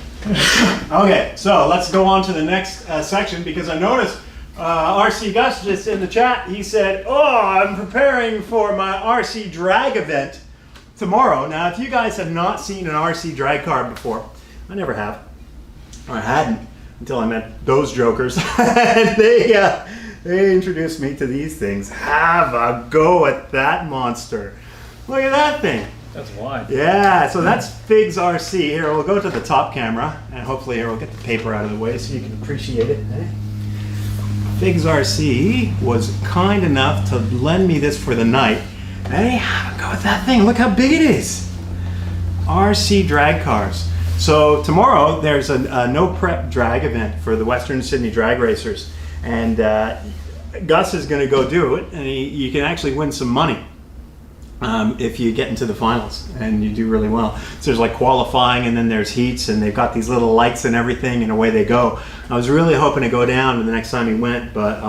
Okay, so let's go on to the next section, because I noticed RC Gus just in the chat, he said, oh, I'm preparing for my RC drag event tomorrow. Now, if you guys have not seen an RC drag car before, I never have. Or I hadn't until I met those jokers. And they introduced me to these things. Have a go at that monster. Look at that thing. That's wide. Yeah, so that's Figs RC. Here, we'll go to the top camera, and hopefully here we'll get the paper out of the way so you can appreciate it. Figs RC was kind enough to lend me this for the night. Hey, have a go at that thing. Look how big it is. RC drag cars. So tomorrow there's a no prep drag event for the Western Sydney drag racers, and Gus is going to go do it, and you can actually win some money. if you get into the finals and you do really well. So there's like qualifying, and then there's heats, and they've got these little lights and everything, and away they go. I was really hoping to go down the next time he went, but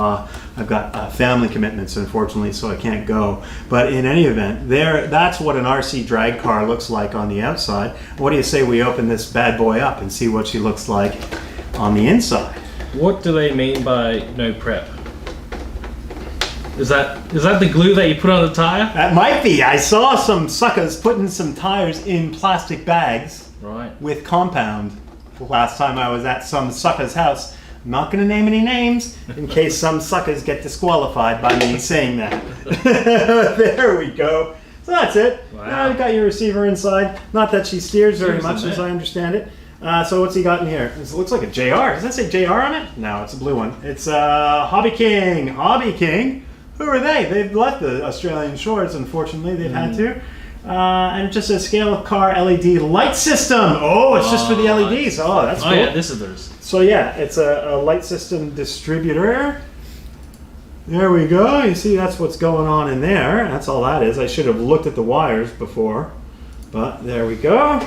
I've got family commitments, unfortunately, so I can't go. But in any event, that's what an RC drag car looks like on the outside. What do you say we open this bad boy up and see what she looks like on the inside? What do they mean by no prep? Is that the glue that you put on the tire? That might be. I saw some suckers putting some tires in plastic bags with compound last time I was at some sucker's house. I'm not going to name any names in case some suckers get disqualified by me saying that. There we go. So that's it. Wow. Now you've got your receiver inside. Not that she steers very much, as I understand it. So what's he got in here? It looks like a JR. Does that say JR on it? No, it's a blue one. It's Hobby King. Hobby King. Who are they? They've left the Australian shores, unfortunately. They've had to. And it just says scale car LED light system. Oh, it's just for the LEDs. Oh, that's cool. Oh, yeah, this is theirs. So, yeah, it's a light system distributor. There we go. You see, that's what's going on in there. That's all that is. I should have looked at the wires before. But there we go.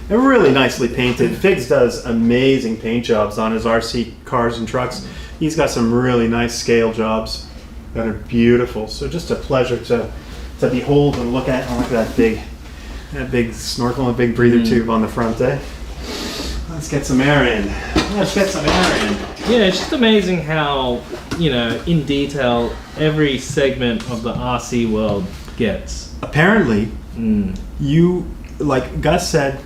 They're really nicely painted. Figs does amazing paint jobs on his RC cars and trucks. He's got some really nice scale jobs that are beautiful. So just a pleasure to behold and look at. Oh, look at that big snorkel and big breather tube on the front, eh? Let's get some air in. Yeah, it's just amazing how, in detail, every segment of the RC world gets. Apparently, like Gus said,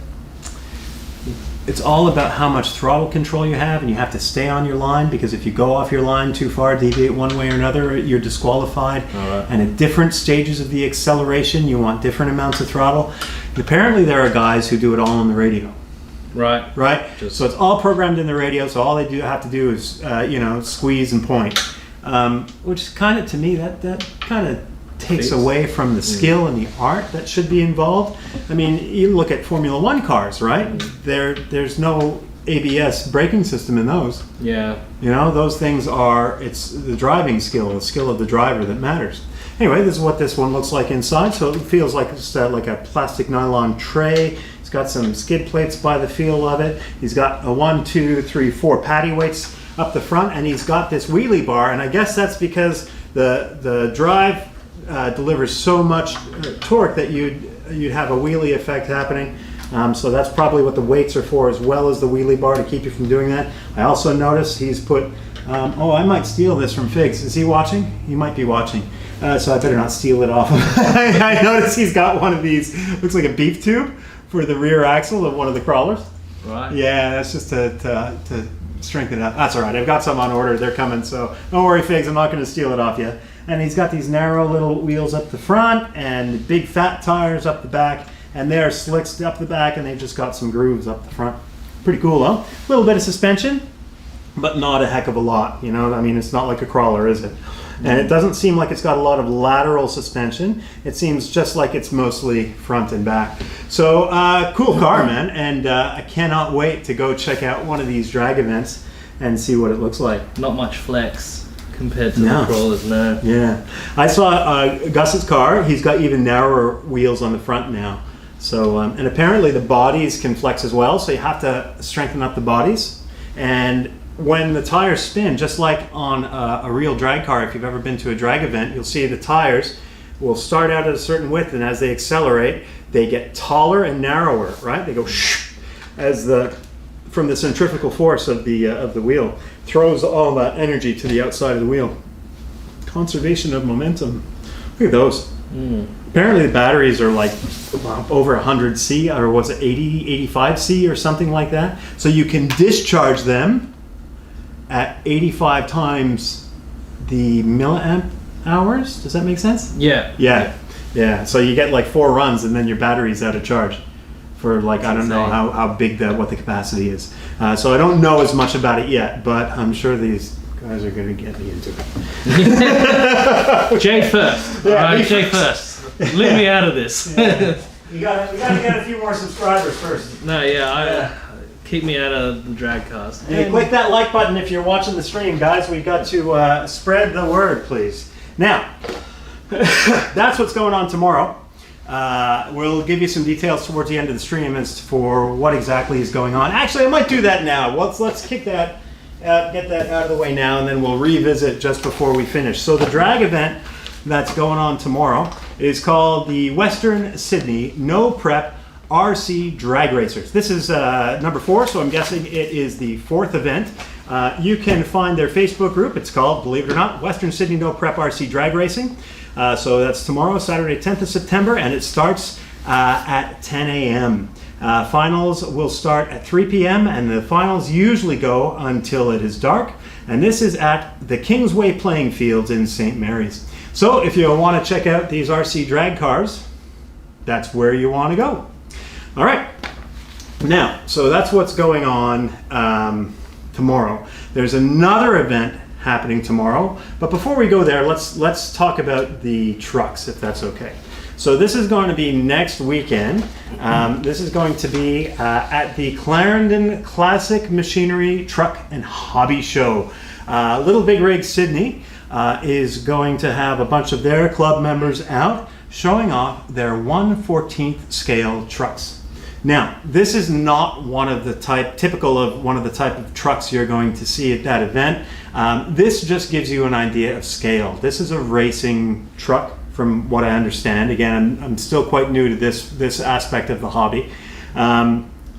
it's all about how much throttle control you have, and you have to stay on your line, because if you go off your line too far, deviate one way or another, you're disqualified. And at different stages of the acceleration, you want different amounts of throttle. And apparently there are guys who do it all on the radio. Right? So it's all programmed in the radio, so all they have to do is, squeeze and point. Which kind of, to me, that kind of takes away from the skill and the art that should be involved. I mean, you look at Formula One cars, right? There's no ABS braking system in those. Yeah. Those things it's the driving skill, the skill of the driver that matters. Anyway, this is what this one looks like inside. So it feels like it's like a plastic nylon tray. It's got some skid plates by the feel of it. He's got a 1, 2, 3, 4 patty weights up the front, and he's got this wheelie bar, and I guess that's because the drive delivers so much torque that you'd have a wheelie effect happening. So that's probably what the weights are for, as well as the wheelie bar, to keep you from doing that. I also noticed he's put, I might steal this from Figs. Is he watching? He might be watching. So I better not steal it off him. I noticed he's got one of these, looks like a beef tube for the rear axle of one of the crawlers. Right. Yeah, that's just to strengthen it up. That's all right. I've got some on order. They're coming, so don't worry, Figs. I'm not going to steal it off you. And he's got these narrow little wheels up the front and big fat tires up the back, and they're slicks up the back, and they've just got some grooves up the front. Pretty cool, though. A little bit of suspension, but not a heck of a lot. I mean, it's not like a crawler, is it? And it doesn't seem like it's got a lot of lateral suspension. It seems just like it's mostly front and back. So cool car, man. And I cannot wait to go check out one of these drag events and see what it looks like. Not much flex compared to the crawlers, no. Yeah. I saw Gus's car. He's got even narrower wheels on the front now. So, and apparently the bodies can flex as well. So you have to strengthen up the bodies. And when the tires spin, just like on a real drag car, if you've ever been to a drag event, you'll see the tires will start out at a certain width, and as they accelerate, they get taller and narrower, right? They go shh, from the centrifugal force of the wheel throws all that energy to the outside of the wheel. Conservation of momentum. Look at those. Apparently the batteries are like over 100 C, or was it 80, 85 C or something like that. So you can discharge them at 85 times the milliamp hours. Does that make sense? Yeah. So you get like 4 runs, and then your battery's out of charge for like, I don't know how big what the capacity is. So I don't know as much about it yet, but I'm sure these guys are going to get me into it. Jay first. Yeah, all right, Jay first. Leave me out of this. Yeah. We gotta get a few more subscribers first. No, keep me out of the drag cars. Hey, click that like button if you're watching the stream, guys. We got to spread the word, please. Now, that's what's going on tomorrow. We'll give you some details towards the end of the stream as for what exactly is going on. Actually, I might do that now. Let's kick that, get that out of the way now, and then we'll revisit just before we finish. So the drag event that's going on tomorrow is called the Western Sydney No Prep RC Drag Racers. This is number 4, so I'm guessing it is the 4th event. You can find their Facebook group. It's called, believe it or not, Western Sydney No Prep RC Drag Racing. So that's tomorrow, Saturday, 10th of September, and it starts at 10 a.m. Finals will start at 3 p.m. and the finals usually go until it is dark. And this is at the Kingsway Playing Fields in St. Mary's. So if you want to check out these RC drag cars, that's where you want to go. All right. Now, so that's what's going on tomorrow. There's another event happening tomorrow, but before we go there, let's talk about the trucks, if that's okay. So this is going to be next weekend. This is going to be at the Clarendon Classic Machinery Truck and Hobby Show. Little Big Rig Sydney is going to have a bunch of their club members out showing off their 1/14th scale trucks. Now, this is not typical of one of the type of trucks you're going to see at that event. This just gives you an idea of scale. This is a racing truck, from what I understand. Again, I'm still quite new to this aspect of the hobby.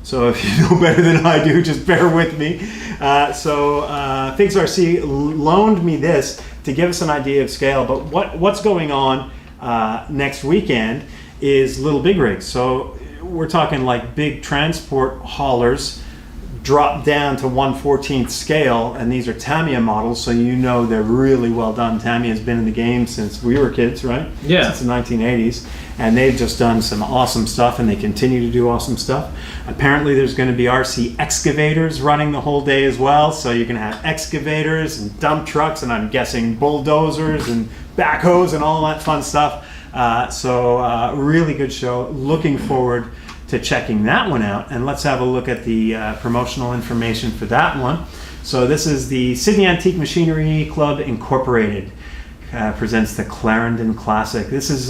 So if you know better than I do, just bear with me. Figs RC loaned me this to give us an idea of scale. But what's going on next weekend is Little Big Rigs. So we're talking like big transport haulers drop down to 1/14th scale, and these are Tamiya models, so you know they're really well done. Tamiya's been in the game since we were kids, right? Yeah. Since the 1980s, and they've just done some awesome stuff, and they continue to do awesome stuff. Apparently there's going to be RC excavators running the whole day as well, so you can have excavators and dump trucks, and I'm guessing bulldozers and backhoes and all that fun stuff. Really good show. Looking forward to checking that one out, and let's have a look at the promotional information for that one. So this is the Sydney Antique Machinery Club Incorporated presents the Clarendon Classic. This is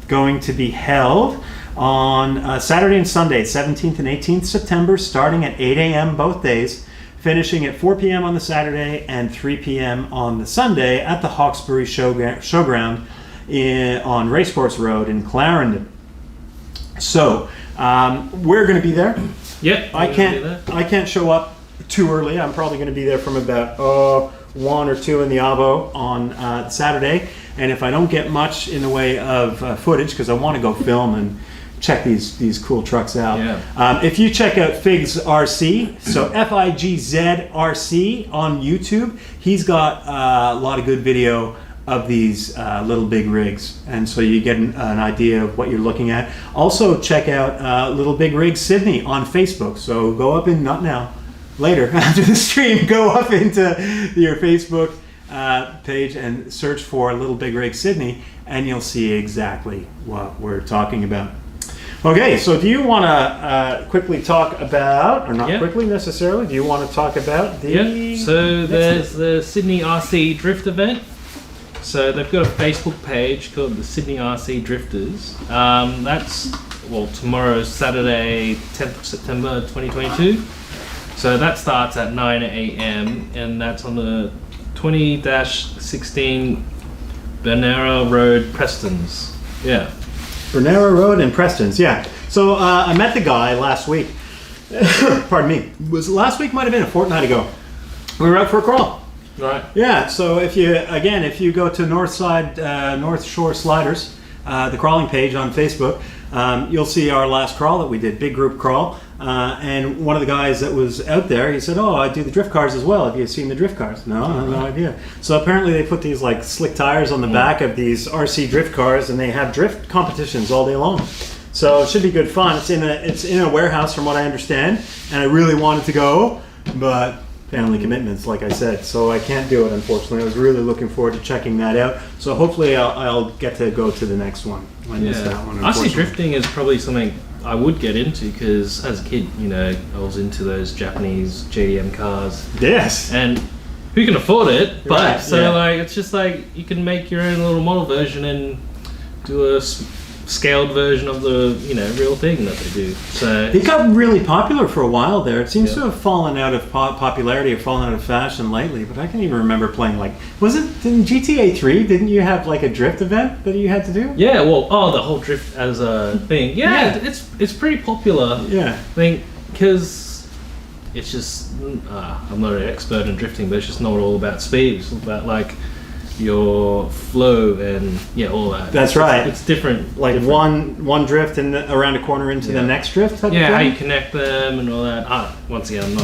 going to be held on Saturday and Sunday, 17th and 18th September, starting at 8 a.m. both days, finishing at 4 p.m. on the Saturday and 3 p.m. on the Sunday at the Hawkesbury Showground on Racecourse Road in Clarendon. So we're going to be there. Yep. I can't show up too early. I'm probably going to be there from about 1 or 2 in the Avo on Saturday. And if I don't get much in the way of footage, because I want to go film and check these cool trucks out. Yeah. If you check out Figs RC, so Figz RC on YouTube, he's got a lot of good video of these Little Big Rigs, and so you get an idea of what you're looking at. Also check out Little Big Rig Sydney on Facebook. So go up in, not now, later after the stream, go up into your Facebook page and search for Little Big Rig Sydney, and you'll see exactly what we're talking about. Okay, so do you want to quickly talk about, or not quickly necessarily, do you want to talk about the... Yep, so there's the Sydney RC Drift event. So they've got a Facebook page called the Sydney RC Drifters. That's, tomorrow, Saturday, 10th of September 2022. So that starts at 9 a.m. and that's on the 20-16 Bernera Road, Prestons. Yeah. Bernera Road and Prestons, yeah. So I met the guy last week. Pardon me. Last week might have been a fortnight ago. We were out for a crawl. Right. Yeah, so if you go to North Shore Sliders, the crawling page on Facebook, you'll see our last crawl that we did, big group crawl. And one of the guys that was out there, he said, "Oh, I do the drift cars as well. Have you seen the drift cars?" No, I have no idea. So apparently they put these like slick tires on the back of these RC drift cars, and they have drift competitions all day long. So it should be good fun. It's in a warehouse from what I understand, and I really wanted to go, but family commitments, like I said, so I can't do it, unfortunately. I was really looking forward to checking that out. So hopefully I'll get to go to the next one. I missed that one, RC drifting is probably something I would get into, because as a kid, I was into those Japanese JDM cars. Yes. And who can afford it? But Right, so yeah. like it's just like you can make your own little model version and do a scaled version of the real thing that they do. So It got really popular for a while there. It seems Yeah. to have fallen out of popularity or fallen out of fashion lately. But I can even remember playing in GTA 3? Didn't you have like a drift event that you had to do? yeah, well, the whole drift as a thing. Yeah, Yeah. it's pretty popular. Yeah. I think because it's just I'm not an expert in drifting, but it's just not all about speed. It's all about like your flow and all that. That's right. It's different. Like different. one drift and around a corner into the next drift type of how thing? you connect them and all that. Once again,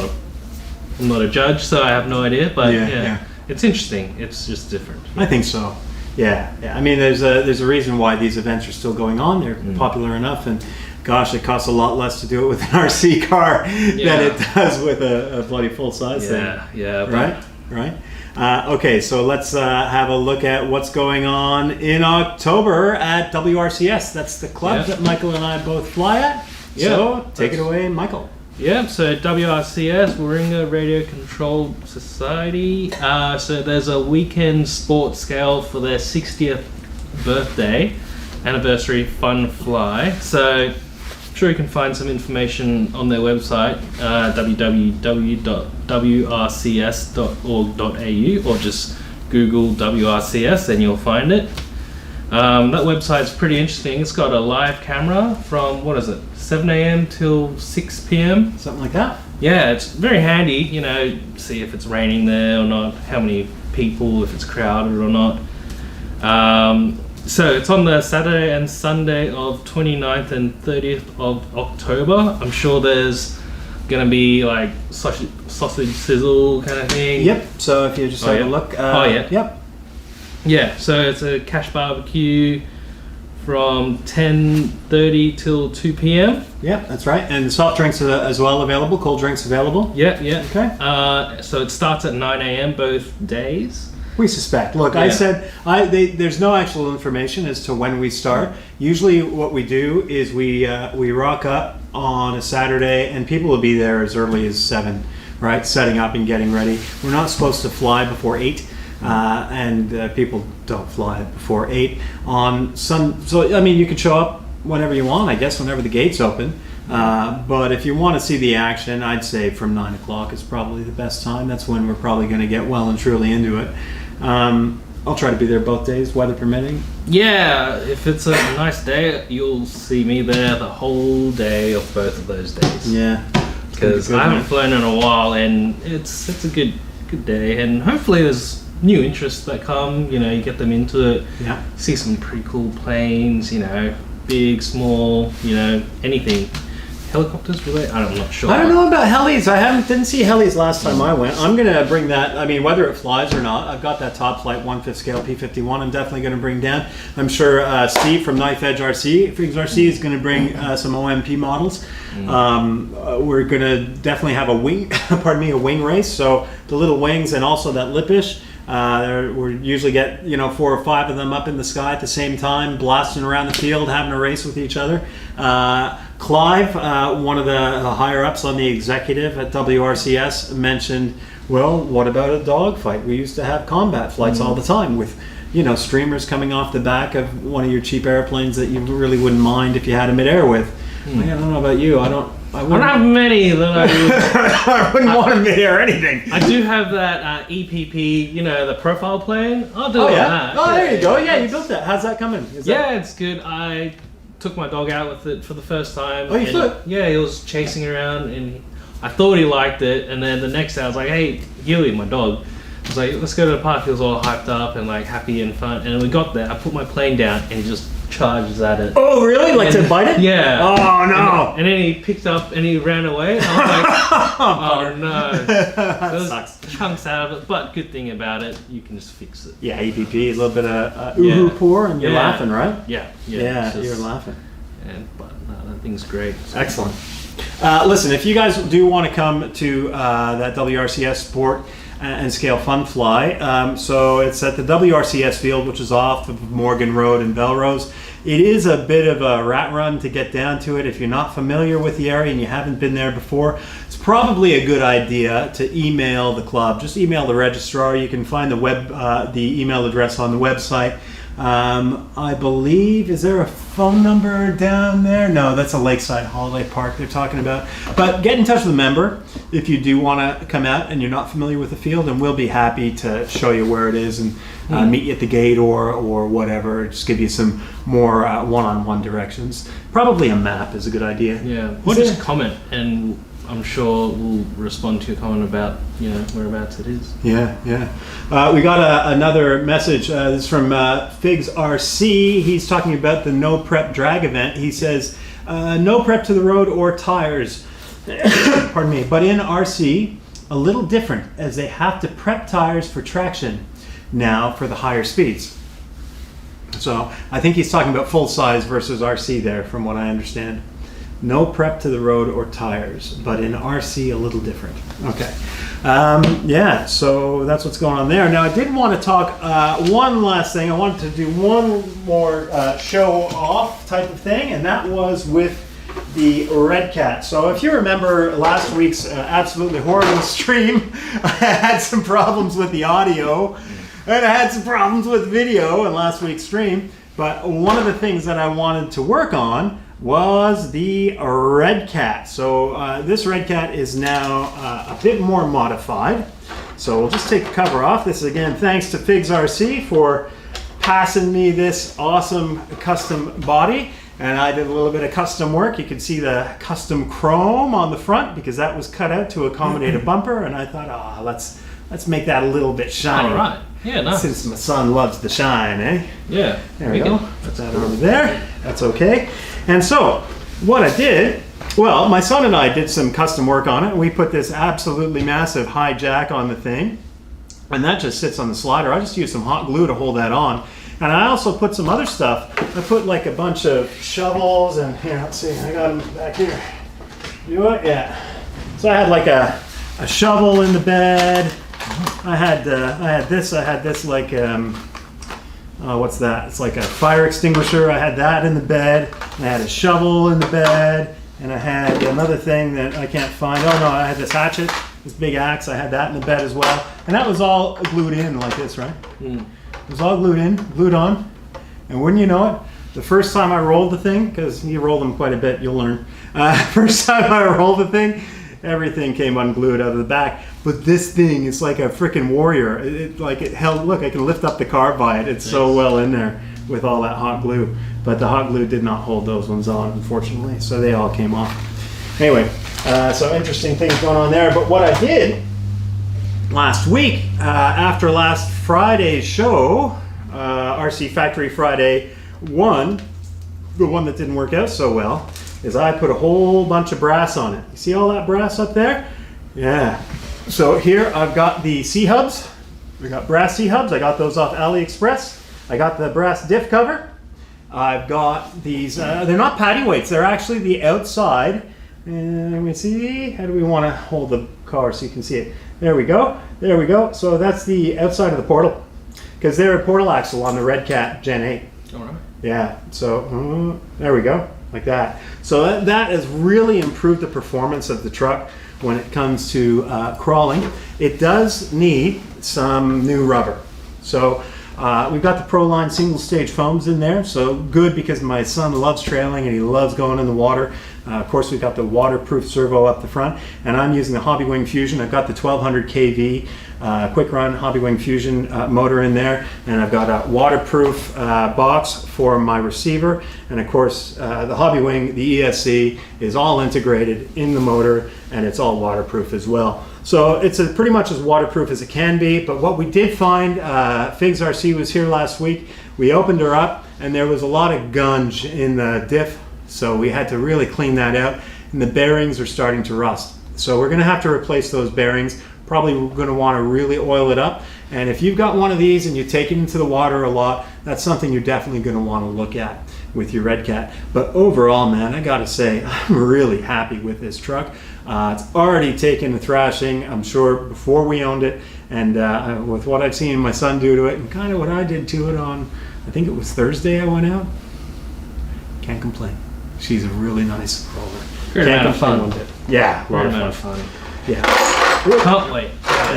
I'm not a judge, so I have no idea. But Yeah. it's interesting. It's just different. I think so. Yeah. I mean, there's a reason why these events are still going on. They're popular enough, and gosh, it costs a lot less to do it with an RC car than it does with a bloody full size thing. Yeah. Right. Okay, so let's have a look at what's going on in October at WRCS. That's the club that Michael and I both fly at. Yeah, So take it away, Michael. Yeah, so WRCS, Warringah Radio Control Society. So there's a weekend sports scale for their 60th birthday anniversary fun fly. So I'm sure you can find some information on their website, www.wrcs.org.au, or just Google WRCS and you'll find it. That website's pretty interesting. It's got a live camera from, 7 a.m. till 6 p.m. Something like that? Yeah, it's very handy, see if it's raining there or not, how many people, if it's crowded or not. So it's on the Saturday and Sunday of 29th and 30th of October. I'm sure there's going to be like sausage sizzle kind of thing. Yep, so if you just have a look. Yep. Yeah, so it's a cash barbecue from 10:30 till 2 p.m. Yeah, that's right. And soft drinks as well available, cold drinks available. Yeah. Okay. So it starts at 9 a.m. both days. We suspect. Look, I said there's no actual information as to when we start. Usually what we do is we rock up on a Saturday and people will be there as early as 7, right? Setting up and getting ready. We're not supposed to fly before 8. And people don't fly before 8 on Sun. So I mean, you can show up whenever you want, I guess, whenever the gates open. But if you want to see the action, I'd say from 9 o'clock is probably the best time. That's when we're probably going to get well and truly into it. I'll try to be there both days, weather permitting. Yeah, if it's a nice day, you'll see me there the whole day of both of those days. Yeah, because I haven't flown in a while, and it's a good day, and hopefully there's new interests that come, you get them into it. Yeah. See some pretty cool planes, big, small, anything. Helicopters, really? I'm not sure. I don't know about helis. Didn't see helis last time I went. I'm gonna bring that. I mean, whether it flies or not, I've got that Top Flight 1/5 scale P51. I'm definitely gonna bring down. I'm sure Steve from Knife Edge RC, Figs RC, is gonna bring some OMP models. We're gonna definitely have a wing race. So the little wings and also that Lippish. We usually get 4 or 5 of them up in the sky at the same time, blasting around the field, having a race with each other. Clive, one of the higher ups on the executive at WRCS, mentioned, well, what about a dogfight? We used to have combat flights all the time with streamers coming off the back of one of your cheap airplanes that you really wouldn't mind if you had a midair with. I don't know about you. I don't have many that I wouldn't want to midair anything. I do have that EPP, the profile plane. I'll do that. Oh, there you go. Yeah, you built that. How's that coming? It's good. I took my dog out with it for the first time. Oh, you flew it? Yeah, he was chasing around, and I thought he liked it. And then the next day, I was like, "Hey, Huey, my dog." I was like, "Let's go to the park." He was all hyped up and like happy and fun. And we got there. I put my plane down, and he just charges at it. Oh, really? Like to bite it? Yeah. Oh, no. And then he picked up and he ran away. And I was like, oh, no. There was chunks out of it. But good thing about it, you can just fix it. Yeah, EPP, a little bit of uhu pour, and you're laughing, right? Yeah, you're laughing. But no, that thing's great. Excellent. Listen, if you guys do want to come to that WRCS Sport and Scale Fun Fly, so it's at the WRCS field, which is off of Morgan Road in Belrose. It is a bit of a rat run to get down to it. If you're not familiar with the area and you haven't been there before, it's probably a good idea to email the club. Just email the registrar. You can find the email address on the website. I believe, is there a phone number down there? No, that's a lakeside holiday park they're talking about. But get in touch with a member if you do want to come out and you're not familiar with the field, and we'll be happy to show you where it is and meet you at the gate or whatever. Just give you some more one-on-one directions. Probably a map is a good idea. Yeah, or just comment, and I'm sure we'll respond to your comment about whereabouts it is. Yeah. We got another message. This is from Figs RC. He's talking about the no prep drag event. He says, no prep to the road or tires. Pardon me. But in RC, a little different, as they have to prep tires for traction now for the higher speeds. So I think he's talking about full size versus RC there, from what I understand. No prep to the road or tires, but in RC a little different. Okay. So that's what's going on there. Now I did want to talk one last thing. I wanted to do one more show off type of thing, and that was with the Redcat. So if you remember last week's absolutely horrible stream, I had some problems with the audio, and I had some problems with video in last week's stream. But one of the things that I wanted to work on was the Redcat. So this Redcat is now a bit more modified. So we'll just take the cover off. This is again thanks to Figs RC for passing me this awesome custom body. And I did a little bit of custom work. You can see the custom chrome on the front because that was cut out to accommodate a bumper. And I thought, let's make that a little bit shiny. All right. Yeah, nice. Since my son loves the shine, eh? Yeah. There we go. Put that over there. That's okay. And so, what I did, well, my son and I did some custom work on it. We put this absolutely massive high jack on the thing, and that just sits on the slider. I just used some hot glue to hold that on. And I also put some other stuff. I put like a bunch of shovels, and here, let's see, I got them back here. You know what? Yeah. So I had like a shovel in the bed. I had this like what's that? It's like a fire extinguisher. I had that in the bed. I had a shovel in the bed, and I had another thing that I can't find. Oh no, I had this hatchet, this big axe. I had that in the bed as well, and that was all glued in like this, right? It was all glued on, and wouldn't you know it, the first time I rolled the thing, because you roll them quite a bit, you'll learn. First time I rolled the thing, everything came unglued out of the back. But this thing is like a freaking warrior. It held, look, I can lift up the car by it. It's so well in there with all that hot glue. But the hot glue did not hold those ones on, unfortunately. So they all came off. Anyway, so interesting things going on there. But what I did last week, after last Friday's show, RC Factory Friday 1, the one that didn't work out so well, is I put a whole bunch of brass on it. You see all that brass up there? Yeah. So here I've got the C-hubs. We got brass C-hubs. I got those off AliExpress. I got the brass diff cover. I've got these, they're not patty weights. They're actually the outside. And let me see, how do we want to hold the car so you can see it? There we go. There we go. So that's the outside of the portal, because they're a portal axle on the Redcat Gen 8. All right. Yeah, so there we go, like that. So that has really improved the performance of the truck when it comes to crawling. It does need some new rubber. So we've got the Proline single stage foams in there, so good because my son loves trailing and he loves going in the water. Of course, we've got the waterproof servo up the front, and I'm using the Hobbywing Fusion. I've got the 1200 kV quick run Hobbywing Fusion motor in there, and I've got a waterproof box for my receiver, and of course the Hobbywing, the ESC, is all integrated in the motor, and it's all waterproof as well. So it's pretty much as waterproof as it can be. But what we did find, Figs RC was here last week, we opened her up and there was a lot of gunge in the diff, so we had to really clean that out, and the bearings are starting to rust. So we're going to have to replace those bearings. Probably going to want to really oil it up, and if you've got one of these and you take it into the water a lot, that's something you're definitely going to want to look at with your Redcat. But overall, man, I gotta say, I'm really happy with this truck. It's already taken a thrashing, I'm sure, before we owned it, and with what I've seen my son do to it, and kind of what I did to it on, I think it was Thursday I went out, can't complain. She's a really nice roller. Great amount of fun. Yeah, a lot Great of fun. Yeah. Can't wait.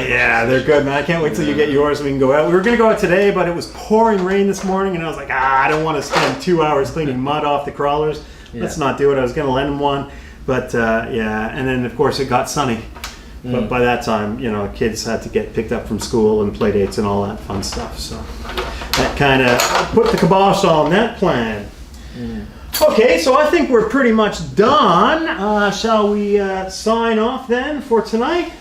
Yeah, they're good, man. I can't wait till you get yours and we can go out. We were going to go out today, but it was pouring rain this morning, and I was like, I don't want to spend 2 hours cleaning mud off the crawlers. Yeah. Let's not do it. I was going to lend them one, but yeah. And then, of course, it got sunny. But by that time, you know, kids had to get picked up from school and play dates and all that fun stuff. So that kind of put the kibosh on that plan. Okay, so I think we're pretty much done. Shall we sign off then for tonight?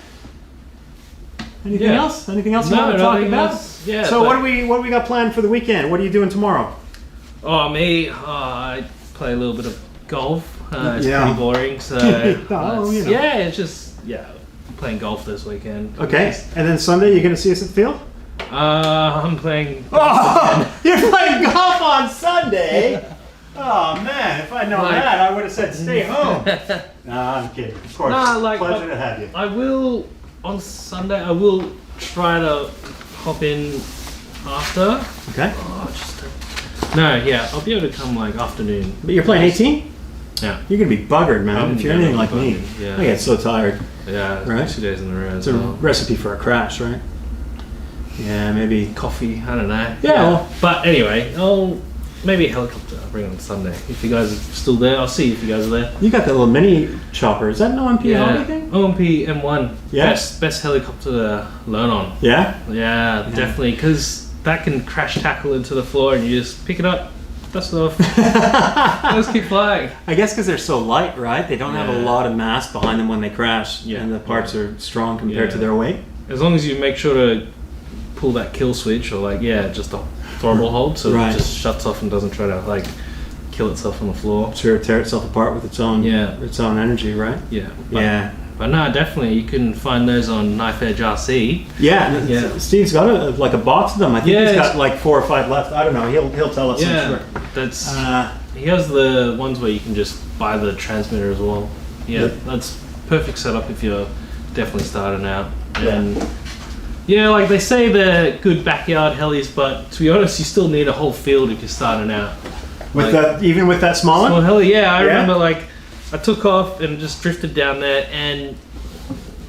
Anything else? Anything else you want to talk about? Yeah. So what do we got planned for the weekend? What are you doing tomorrow? Oh, me. I play a little bit of golf. It's pretty boring. So yeah, it's just playing golf this weekend. Okay, and then Sunday you're going to see us at the field? I'm playing. Oh, you're playing golf on Sunday? Oh man, if I'd known that, I would have said stay home. Nah, I'm kidding. Of course. Pleasure to have you. I will on Sunday. I will try to hop in after. Okay. I'll be able to come like afternoon. But you're playing 18? Yeah. You're gonna be buggered, man. If you're anything like me, I get so tired. Yeah. Right. 2 days in a row. It's a recipe for a crash, right? Yeah, maybe coffee. I don't know. Yeah. Well, but anyway, maybe a helicopter. I'll bring it on Sunday. If you guys are still there, I'll see if you guys are there. You got that little mini chopper. Is that an OMP hobby thing? OMP M1. Yeah. Best helicopter to learn on. Yeah? Yeah, definitely. Because that can crash tackle into the floor and you just pick it up, dust it off. Let's keep flying. I guess because they're so light, right? They don't have a lot of mass behind them when they crash. Yeah. And the parts are strong compared to their weight. As long as you make sure to pull that kill switch or just a throttle hold so it just shuts off and doesn't try to kill itself on the floor. Sure, tear itself apart with its own energy, right? Yeah. But no, definitely you can find those on Knife Edge RC. Yeah. Steve's got a box of them. I think he's got like 4 or 5 left. I don't know. He'll tell us. Yeah, that's he has the ones where you can just buy the transmitter as well. Yeah, that's perfect setup if you're definitely starting out. And like they say they're good backyard helis, but to be honest, you still need a whole field if you're starting out. With even with that small one? Small heli, I remember I took off and just drifted down there and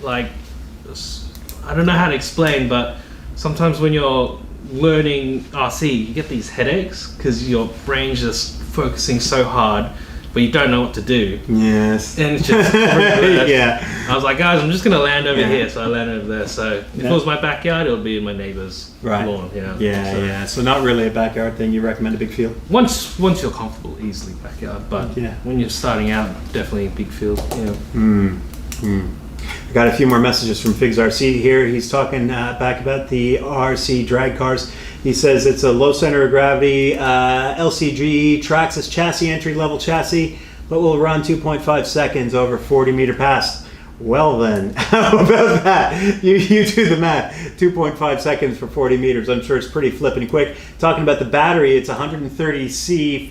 I don't know how to explain, but sometimes when you're learning RC, you get these headaches because your brain's just focusing so hard, but you don't know what to do. Yes. And it's just I was like, guys, I'm just going to land over here. So I landed over there. So if it was my backyard, it would be in my neighbor's lawn. So not really a backyard thing. You recommend a big field? Once you're comfortable, easily backyard. But when you're starting out, definitely a big field. I got a few more messages from Figs RC here. He's talking back about the RC drag cars. He says it's a low center of gravity LCG Traxxas chassis, entry level chassis, but will run 2.5 seconds over 40 meter pass. Well then, how about that? You do the math. 2.5 seconds for 40 meters. I'm sure it's pretty flippin' quick. Talking about the battery, it's 130C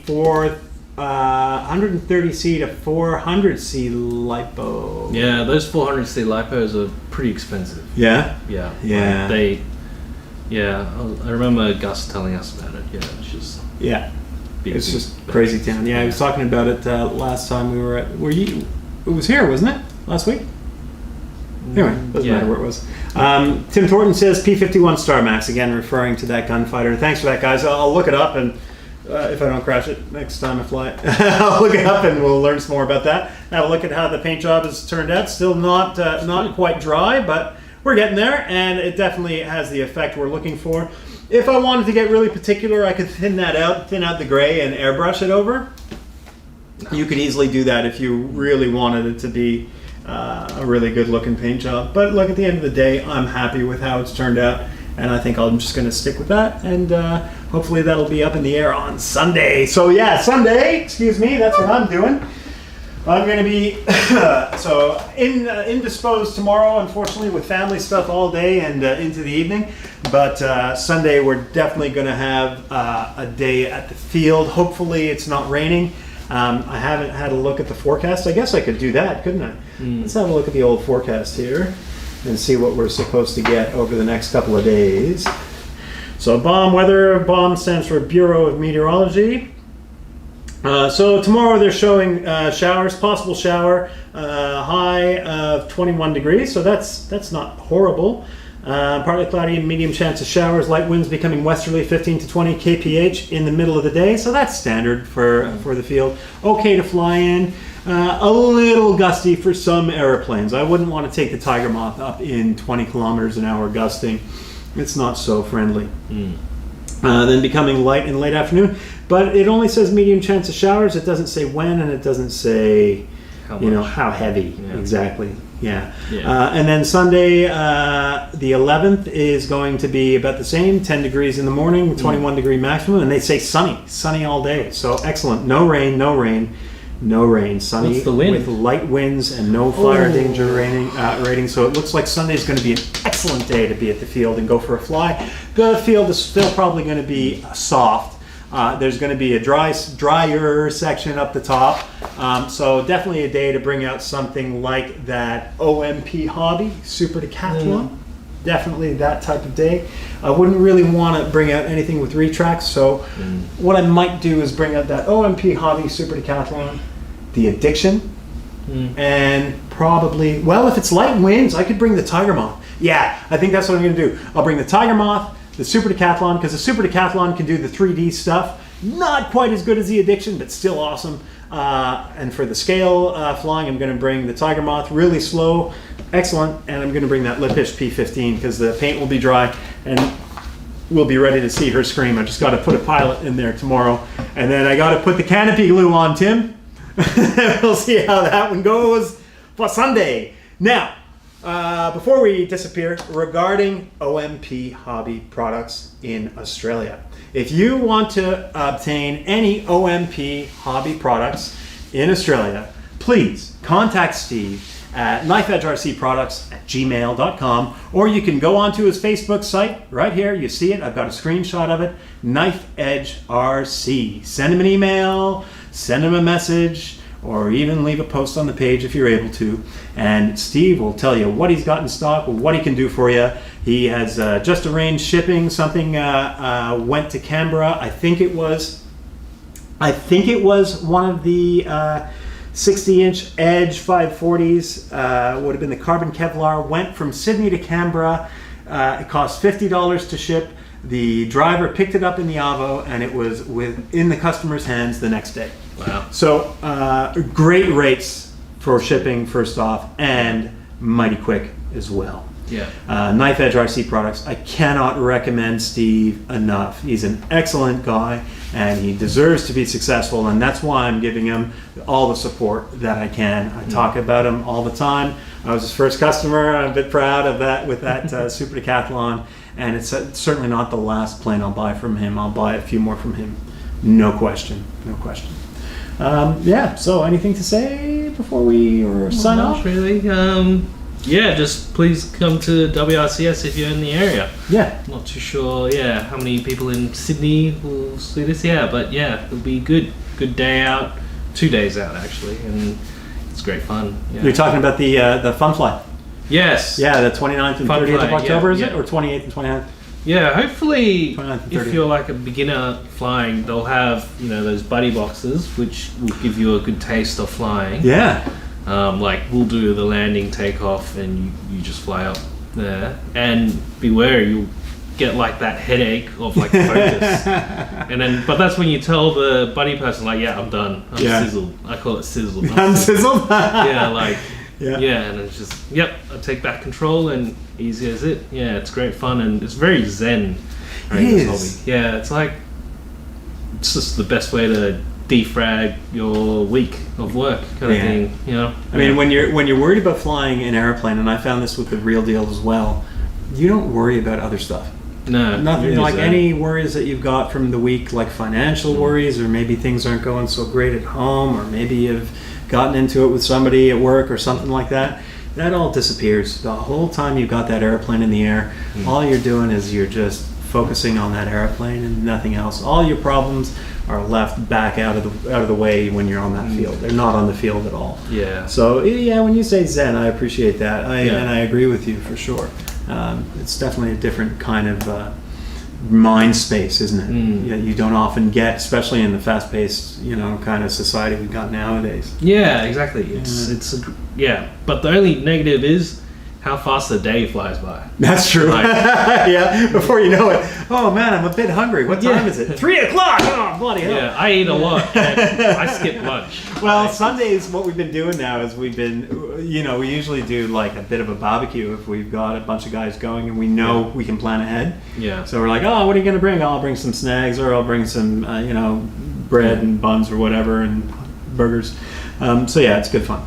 130C to 400C lipo. Yeah, those 400C lipos are pretty expensive. Yeah? Yeah. I remember Gus telling us about it. Yeah, it's just... Yeah. It's just crazy town. Yeah, I was talking about it last time we were at... It was here, wasn't it? Last week? Anyway, doesn't matter where it was. Tim Thornton says P-51 Star Max, again referring to that gunfighter. Thanks for that, guys. I'll look it up, and if I don't crash it next time I fly it, I'll look it up and we'll learn some more about that. Have a look at how the paint job has turned out. Still not quite dry, but we're getting there, and it definitely has the effect we're looking for. If I wanted to get really particular, I could thin out the gray and airbrush it over. You could easily do that if you really wanted it to be a really good looking paint job. But look, at the end of the day, I'm happy with how it's turned out, and I think I'm just going to stick with that, and hopefully that'll be up in the air on Sunday. So yeah, Sunday, excuse me, that's what I'm doing. I'm going to be indisposed tomorrow, unfortunately, with family stuff all day and into the evening. But Sunday, we're definitely going to have a day at the field. Hopefully it's not raining. I haven't had a look at the forecast. I guess I could do that, couldn't I? Let's have a look at the old forecast here and see what we're supposed to get over the next couple of days. So BOM weather, BOM stands for Bureau of Meteorology. So tomorrow they're showing showers, possible shower, high of 21 degrees. So that's not horrible. Partly cloudy and medium chance of showers. Light winds becoming westerly, 15 to 20 kph in the middle of the day. So that's standard for the field. Okay to fly in. A little gusty for some airplanes. I wouldn't want to take the Tiger Moth up in 20 kilometers an hour gusting. It's not so friendly. Then becoming light in late afternoon. But it only says medium chance of showers. It doesn't say when, and it doesn't say, how heavy exactly. Yeah. And then Sunday, the 11th, is going to be about the same, 10 degrees in the morning, 21 degree maximum, and they say sunny all day. So excellent. No rain. Sunny. What's the wind? With light winds and no fire danger rating. So it looks like Sunday is going to be an excellent day to be at the field and go for a fly. The field is still probably going to be soft. There's going to be a drier section up the top. So definitely a day to bring out something like that OMP Hobby Super Decathlon. Definitely that type of day. I wouldn't really want to bring out anything with retracts. So what I might do is bring out that OMP Hobby Super Decathlon, the Addiction, and probably, well, if it's light winds, I could bring the Tiger Moth. Yeah, I think that's what I'm going to do. I'll bring the Tiger Moth, the Super Decathlon, because the Super Decathlon can do the 3D stuff. Not quite as good as the Addiction, but still awesome. And for the scale flying, I'm going to bring the Tiger Moth, really slow, excellent, and I'm going to bring that Lipish P15 because the paint will be dry and we'll be ready to see her scream. I just got to put a pilot in there tomorrow, and then I got to put the canopy glue on, Tim. We'll see how that one goes for Sunday. Now, before we disappear, regarding OMP Hobby products in Australia. If you want to obtain any OMP Hobby products in Australia, please contact Steve at knifeedgercproducts@gmail.com, or you can go onto his Facebook site right here. You see it. I've got a screenshot of it. Knife Edge RC. Send him an email, send him a message, or even leave a post on the page if you're able to, and Steve will tell you what he's got in stock, what he can do for you. He has just arranged shipping. Something went to Canberra. I think it was one of the 60-inch Edge 540s. Would have been the carbon Kevlar. Went from Sydney to Canberra. It cost $50 to ship. The driver picked it up in the Avo, and it was in the customer's hands the next day. Wow. So great rates for shipping, first off, and mighty quick as well. Yeah. Knife Edge RC products. I cannot recommend Steve enough. He's an excellent guy, and he deserves to be successful, and that's why I'm giving him all the support that I can. I talk about him all the time. I was his first customer. I'm a bit proud of that with that Super Decathlon, and it's certainly not the last plane I'll buy from him. I'll buy a few more from him. No question. So anything to say before we sign off? Not really. Just please come to WRCS if you're in the area. Yeah. Not too sure, how many people in Sydney will see this, but it'll be good day out, 2 days out actually, and it's great fun. Yeah. You're talking about the Fun Fly? Yes. Yeah, the 29th and Fun 30th Fly, of October, is it? Or 28th and 29th? Yeah, hopefully if 30th. you're like a beginner flying, they'll have, those buddy boxes, which will give you a good taste of flying. Yeah. Like we'll do the landing, takeoff, and you just fly up there. And beware, you'll get like that headache of like focus. But that's when you tell the buddy person, like, I'm done. I'm sizzled. I call it sizzled. I'm sizzled? And it's just, I take back control, and easy as it. Yeah, it's great fun, and it's very zen. It is. Hobby. Yeah, it's it's just the best way to defrag your week of work kind of thing, I mean, when you're worried about flying an airplane, and I found this with the Real Deal as well, you don't worry about other stuff. No, nothing like any worries that you've got from the week, like financial worries, or maybe things aren't going so great at home, or maybe you've gotten into it with somebody at work or something like that. That all disappears. The whole time you've got that airplane in the air, all you're doing is you're just focusing on that airplane and nothing else. All your problems are left back out of the way when you're on that field. They're not on the field at all. Yeah. So when you say zen, I appreciate that. And I agree with you for sure. It's definitely a different kind of mind space, isn't it? Yeah, you don't often get, especially in the fast-paced, kind of society we've got nowadays. Yeah, exactly. But the only negative is how fast the day flies by. That's true. Yeah, before you know it, oh man, I'm a bit hungry. What time is it? 3 o'clock! Oh, bloody hell. Yeah, I eat a lot. And I skip lunch. Well, Sundays, what we've been doing now is we usually do like a bit of a barbecue if we've got a bunch of guys going and we know we can plan ahead. Yeah. So we're like, oh, what are you going to bring? I'll bring some snags, or I'll bring some, bread and buns or whatever, and burgers. So yeah, it's good fun.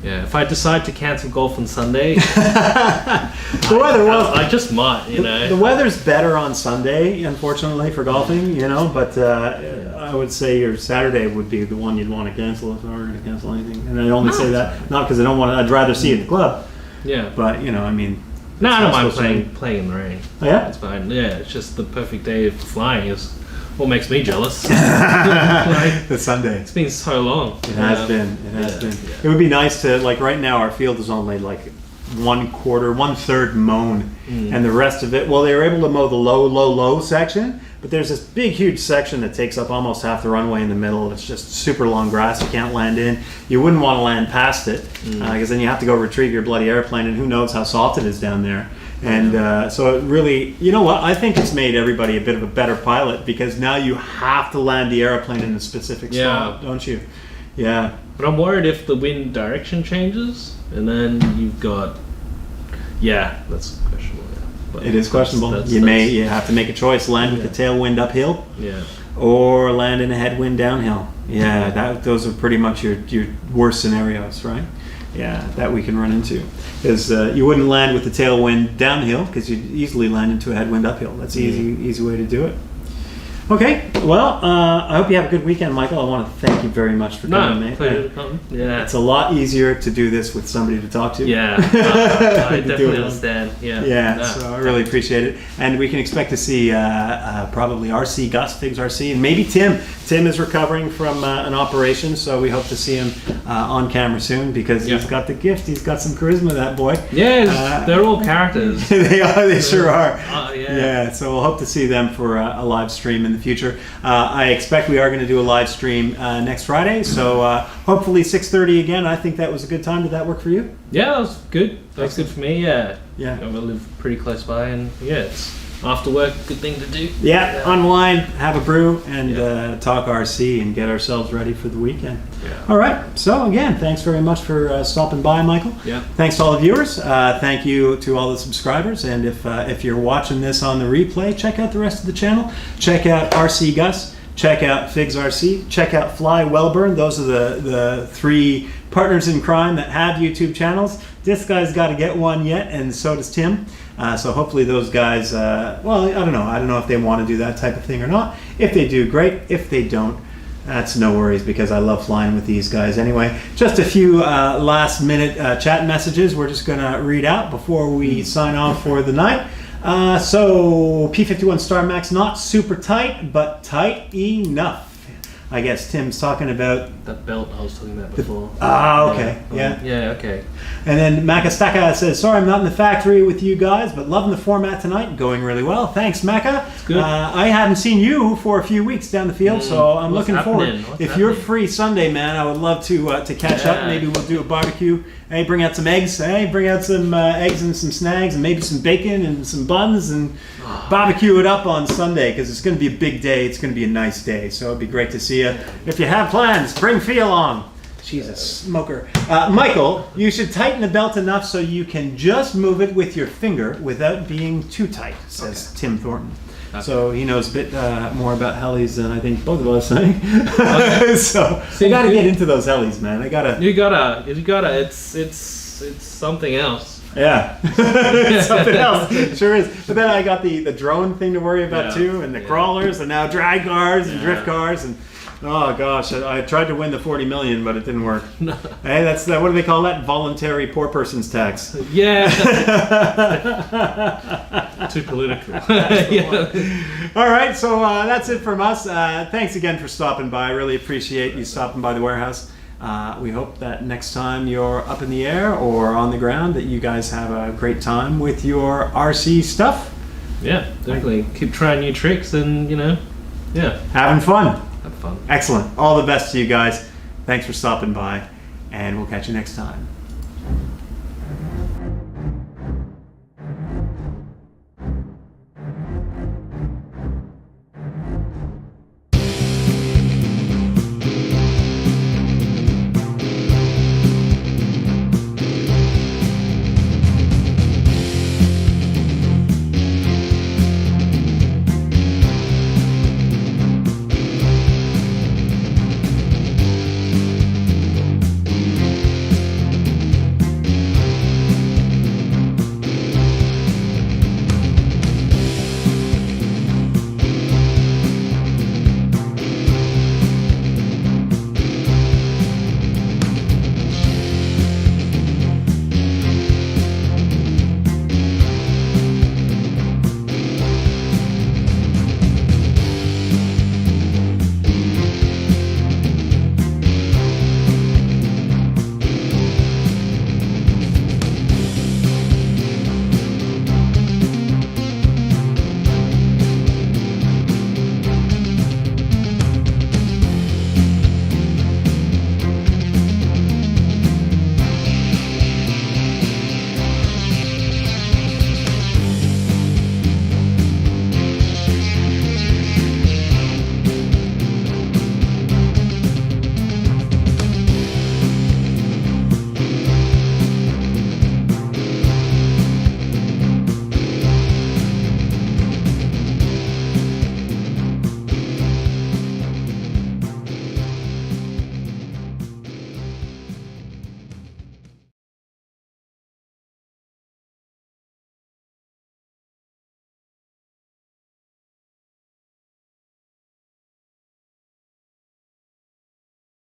Yeah, if I decide to cancel golf on Sunday, the weather. I just might, The weather's better on Sunday, unfortunately, for golfing. But I would say your Saturday would be the one you'd want to cancel if I were going to cancel anything. And I only say that not because I don't want to. I'd rather see it at the club. Yeah. But I mean. No, I don't mind playing in the rain. Oh, yeah, it's fine. Yeah, it's just the perfect day for flying is what makes me jealous. The Sunday. It's been so long. It has been. It has been. Yeah. It would be nice to, like, right now our field is only like 1/3 mown, and the rest of it. Well, they were able to mow the low section, but there's this big, huge section that takes up almost half the runway in the middle. It's just super long grass. You can't land in. You wouldn't want to land past it because then you have to go retrieve your bloody airplane, and who knows how soft it is down there. And so it really, I think it's made everybody a bit of a better pilot because now you have to land the airplane in a specific spot, don't you? Yeah. But I'm worried if the wind direction changes and then you've got, that's questionable. Yeah. But it is questionable. You have to make a choice: land with the tailwind uphill, or land in a headwind downhill. Yeah, those are pretty much your worst scenarios, right? Yeah, that we can run into. Because you wouldn't land with the tailwind downhill because you'd easily land into a headwind uphill. That's the easy way to do it. Okay, well, I hope you have a good weekend, Michael. I want to thank you very much for coming, mate. Pleasure to come. Yeah. It's a lot easier to do this with somebody to talk to. Yeah, I definitely understand. So I really appreciate it. And we can expect to see probably RC, Gus, Figs RC, and maybe Tim. Tim is recovering from an operation, so we hope to see him on camera soon because he's got the gift. He's got some charisma, that boy. Yeah, they're all characters. They are. They sure are. Yeah. So we'll hope to see them for a live stream in the future. I expect we are going to do a live stream next Friday, so hopefully 6:30 again. I think that was a good time. Did that work for you? Yeah, that was good. That was good for me. Yeah. I live pretty close by, and it's after work, good thing to do. Yeah, unwind, have a brew, and talk RC and get ourselves ready for the weekend. Yeah. All right. So again, thanks very much for stopping by, Michael. Yeah. Thanks to all the viewers. Thank you to all the subscribers. And if you're watching this on the replay, check out the rest of the channel. Check out RC Gus. Check out Figs RC. Check out Fly Wellburn. Those are the 3 partners in crime that have YouTube channels. This guy's got to get one yet, and so does Tim. So hopefully those guys, I don't know. I don't know if they want to do that type of thing or not. If they do, great. If they don't, that's no worries because I love flying with these guys anyway. Just a few last minute chat messages we're just going to read out before we sign off for the night. So P51 Star Max, not super tight, but tight enough. I guess Tim's talking about that belt I was talking about before. Okay. Yeah. Yeah, okay. And then Makastaka says, sorry I'm not in the factory with you guys, but loving the format tonight. Going really well. Thanks, Maka. It's good. I haven't seen you for a few weeks down the field, so I'm looking forward. If you're free Sunday, man, I would love to catch up. Maybe we'll do a barbecue. Hey, bring out some eggs. Hey, bring out some eggs and some snags and maybe some bacon and some buns and barbecue it up on Sunday because it's going to be a big day. It's going to be a nice day, so it'd be great to see you. If you have plans, bring Fee along. She's a smoker. Michael, you should tighten the belt enough so you can just move it with your finger without being too tight, says Tim Thornton. Okay. So he knows a bit more about helis than I think both of us. Okay. So I got to get into those helis, man. You gotta. It's something else. Yeah, it's something else. It sure is. But then I got the drone thing to worry about too, and the crawlers, and now drag cars and drift cars, and oh gosh, I tried to win the 40 million, but it didn't work. No. Hey, that's what do they call that? Voluntary poor person's tax. Yeah. Too political. All right, so that's it from us. Thanks again for stopping by. I really appreciate you stopping by the warehouse. We hope that next time you're up in the air or on the ground that you guys have a great time with your RC stuff. Yeah, definitely. Keep trying new tricks and, having fun. Have fun. Excellent. All the best to you guys. Thanks for stopping by, and we'll catch you next time.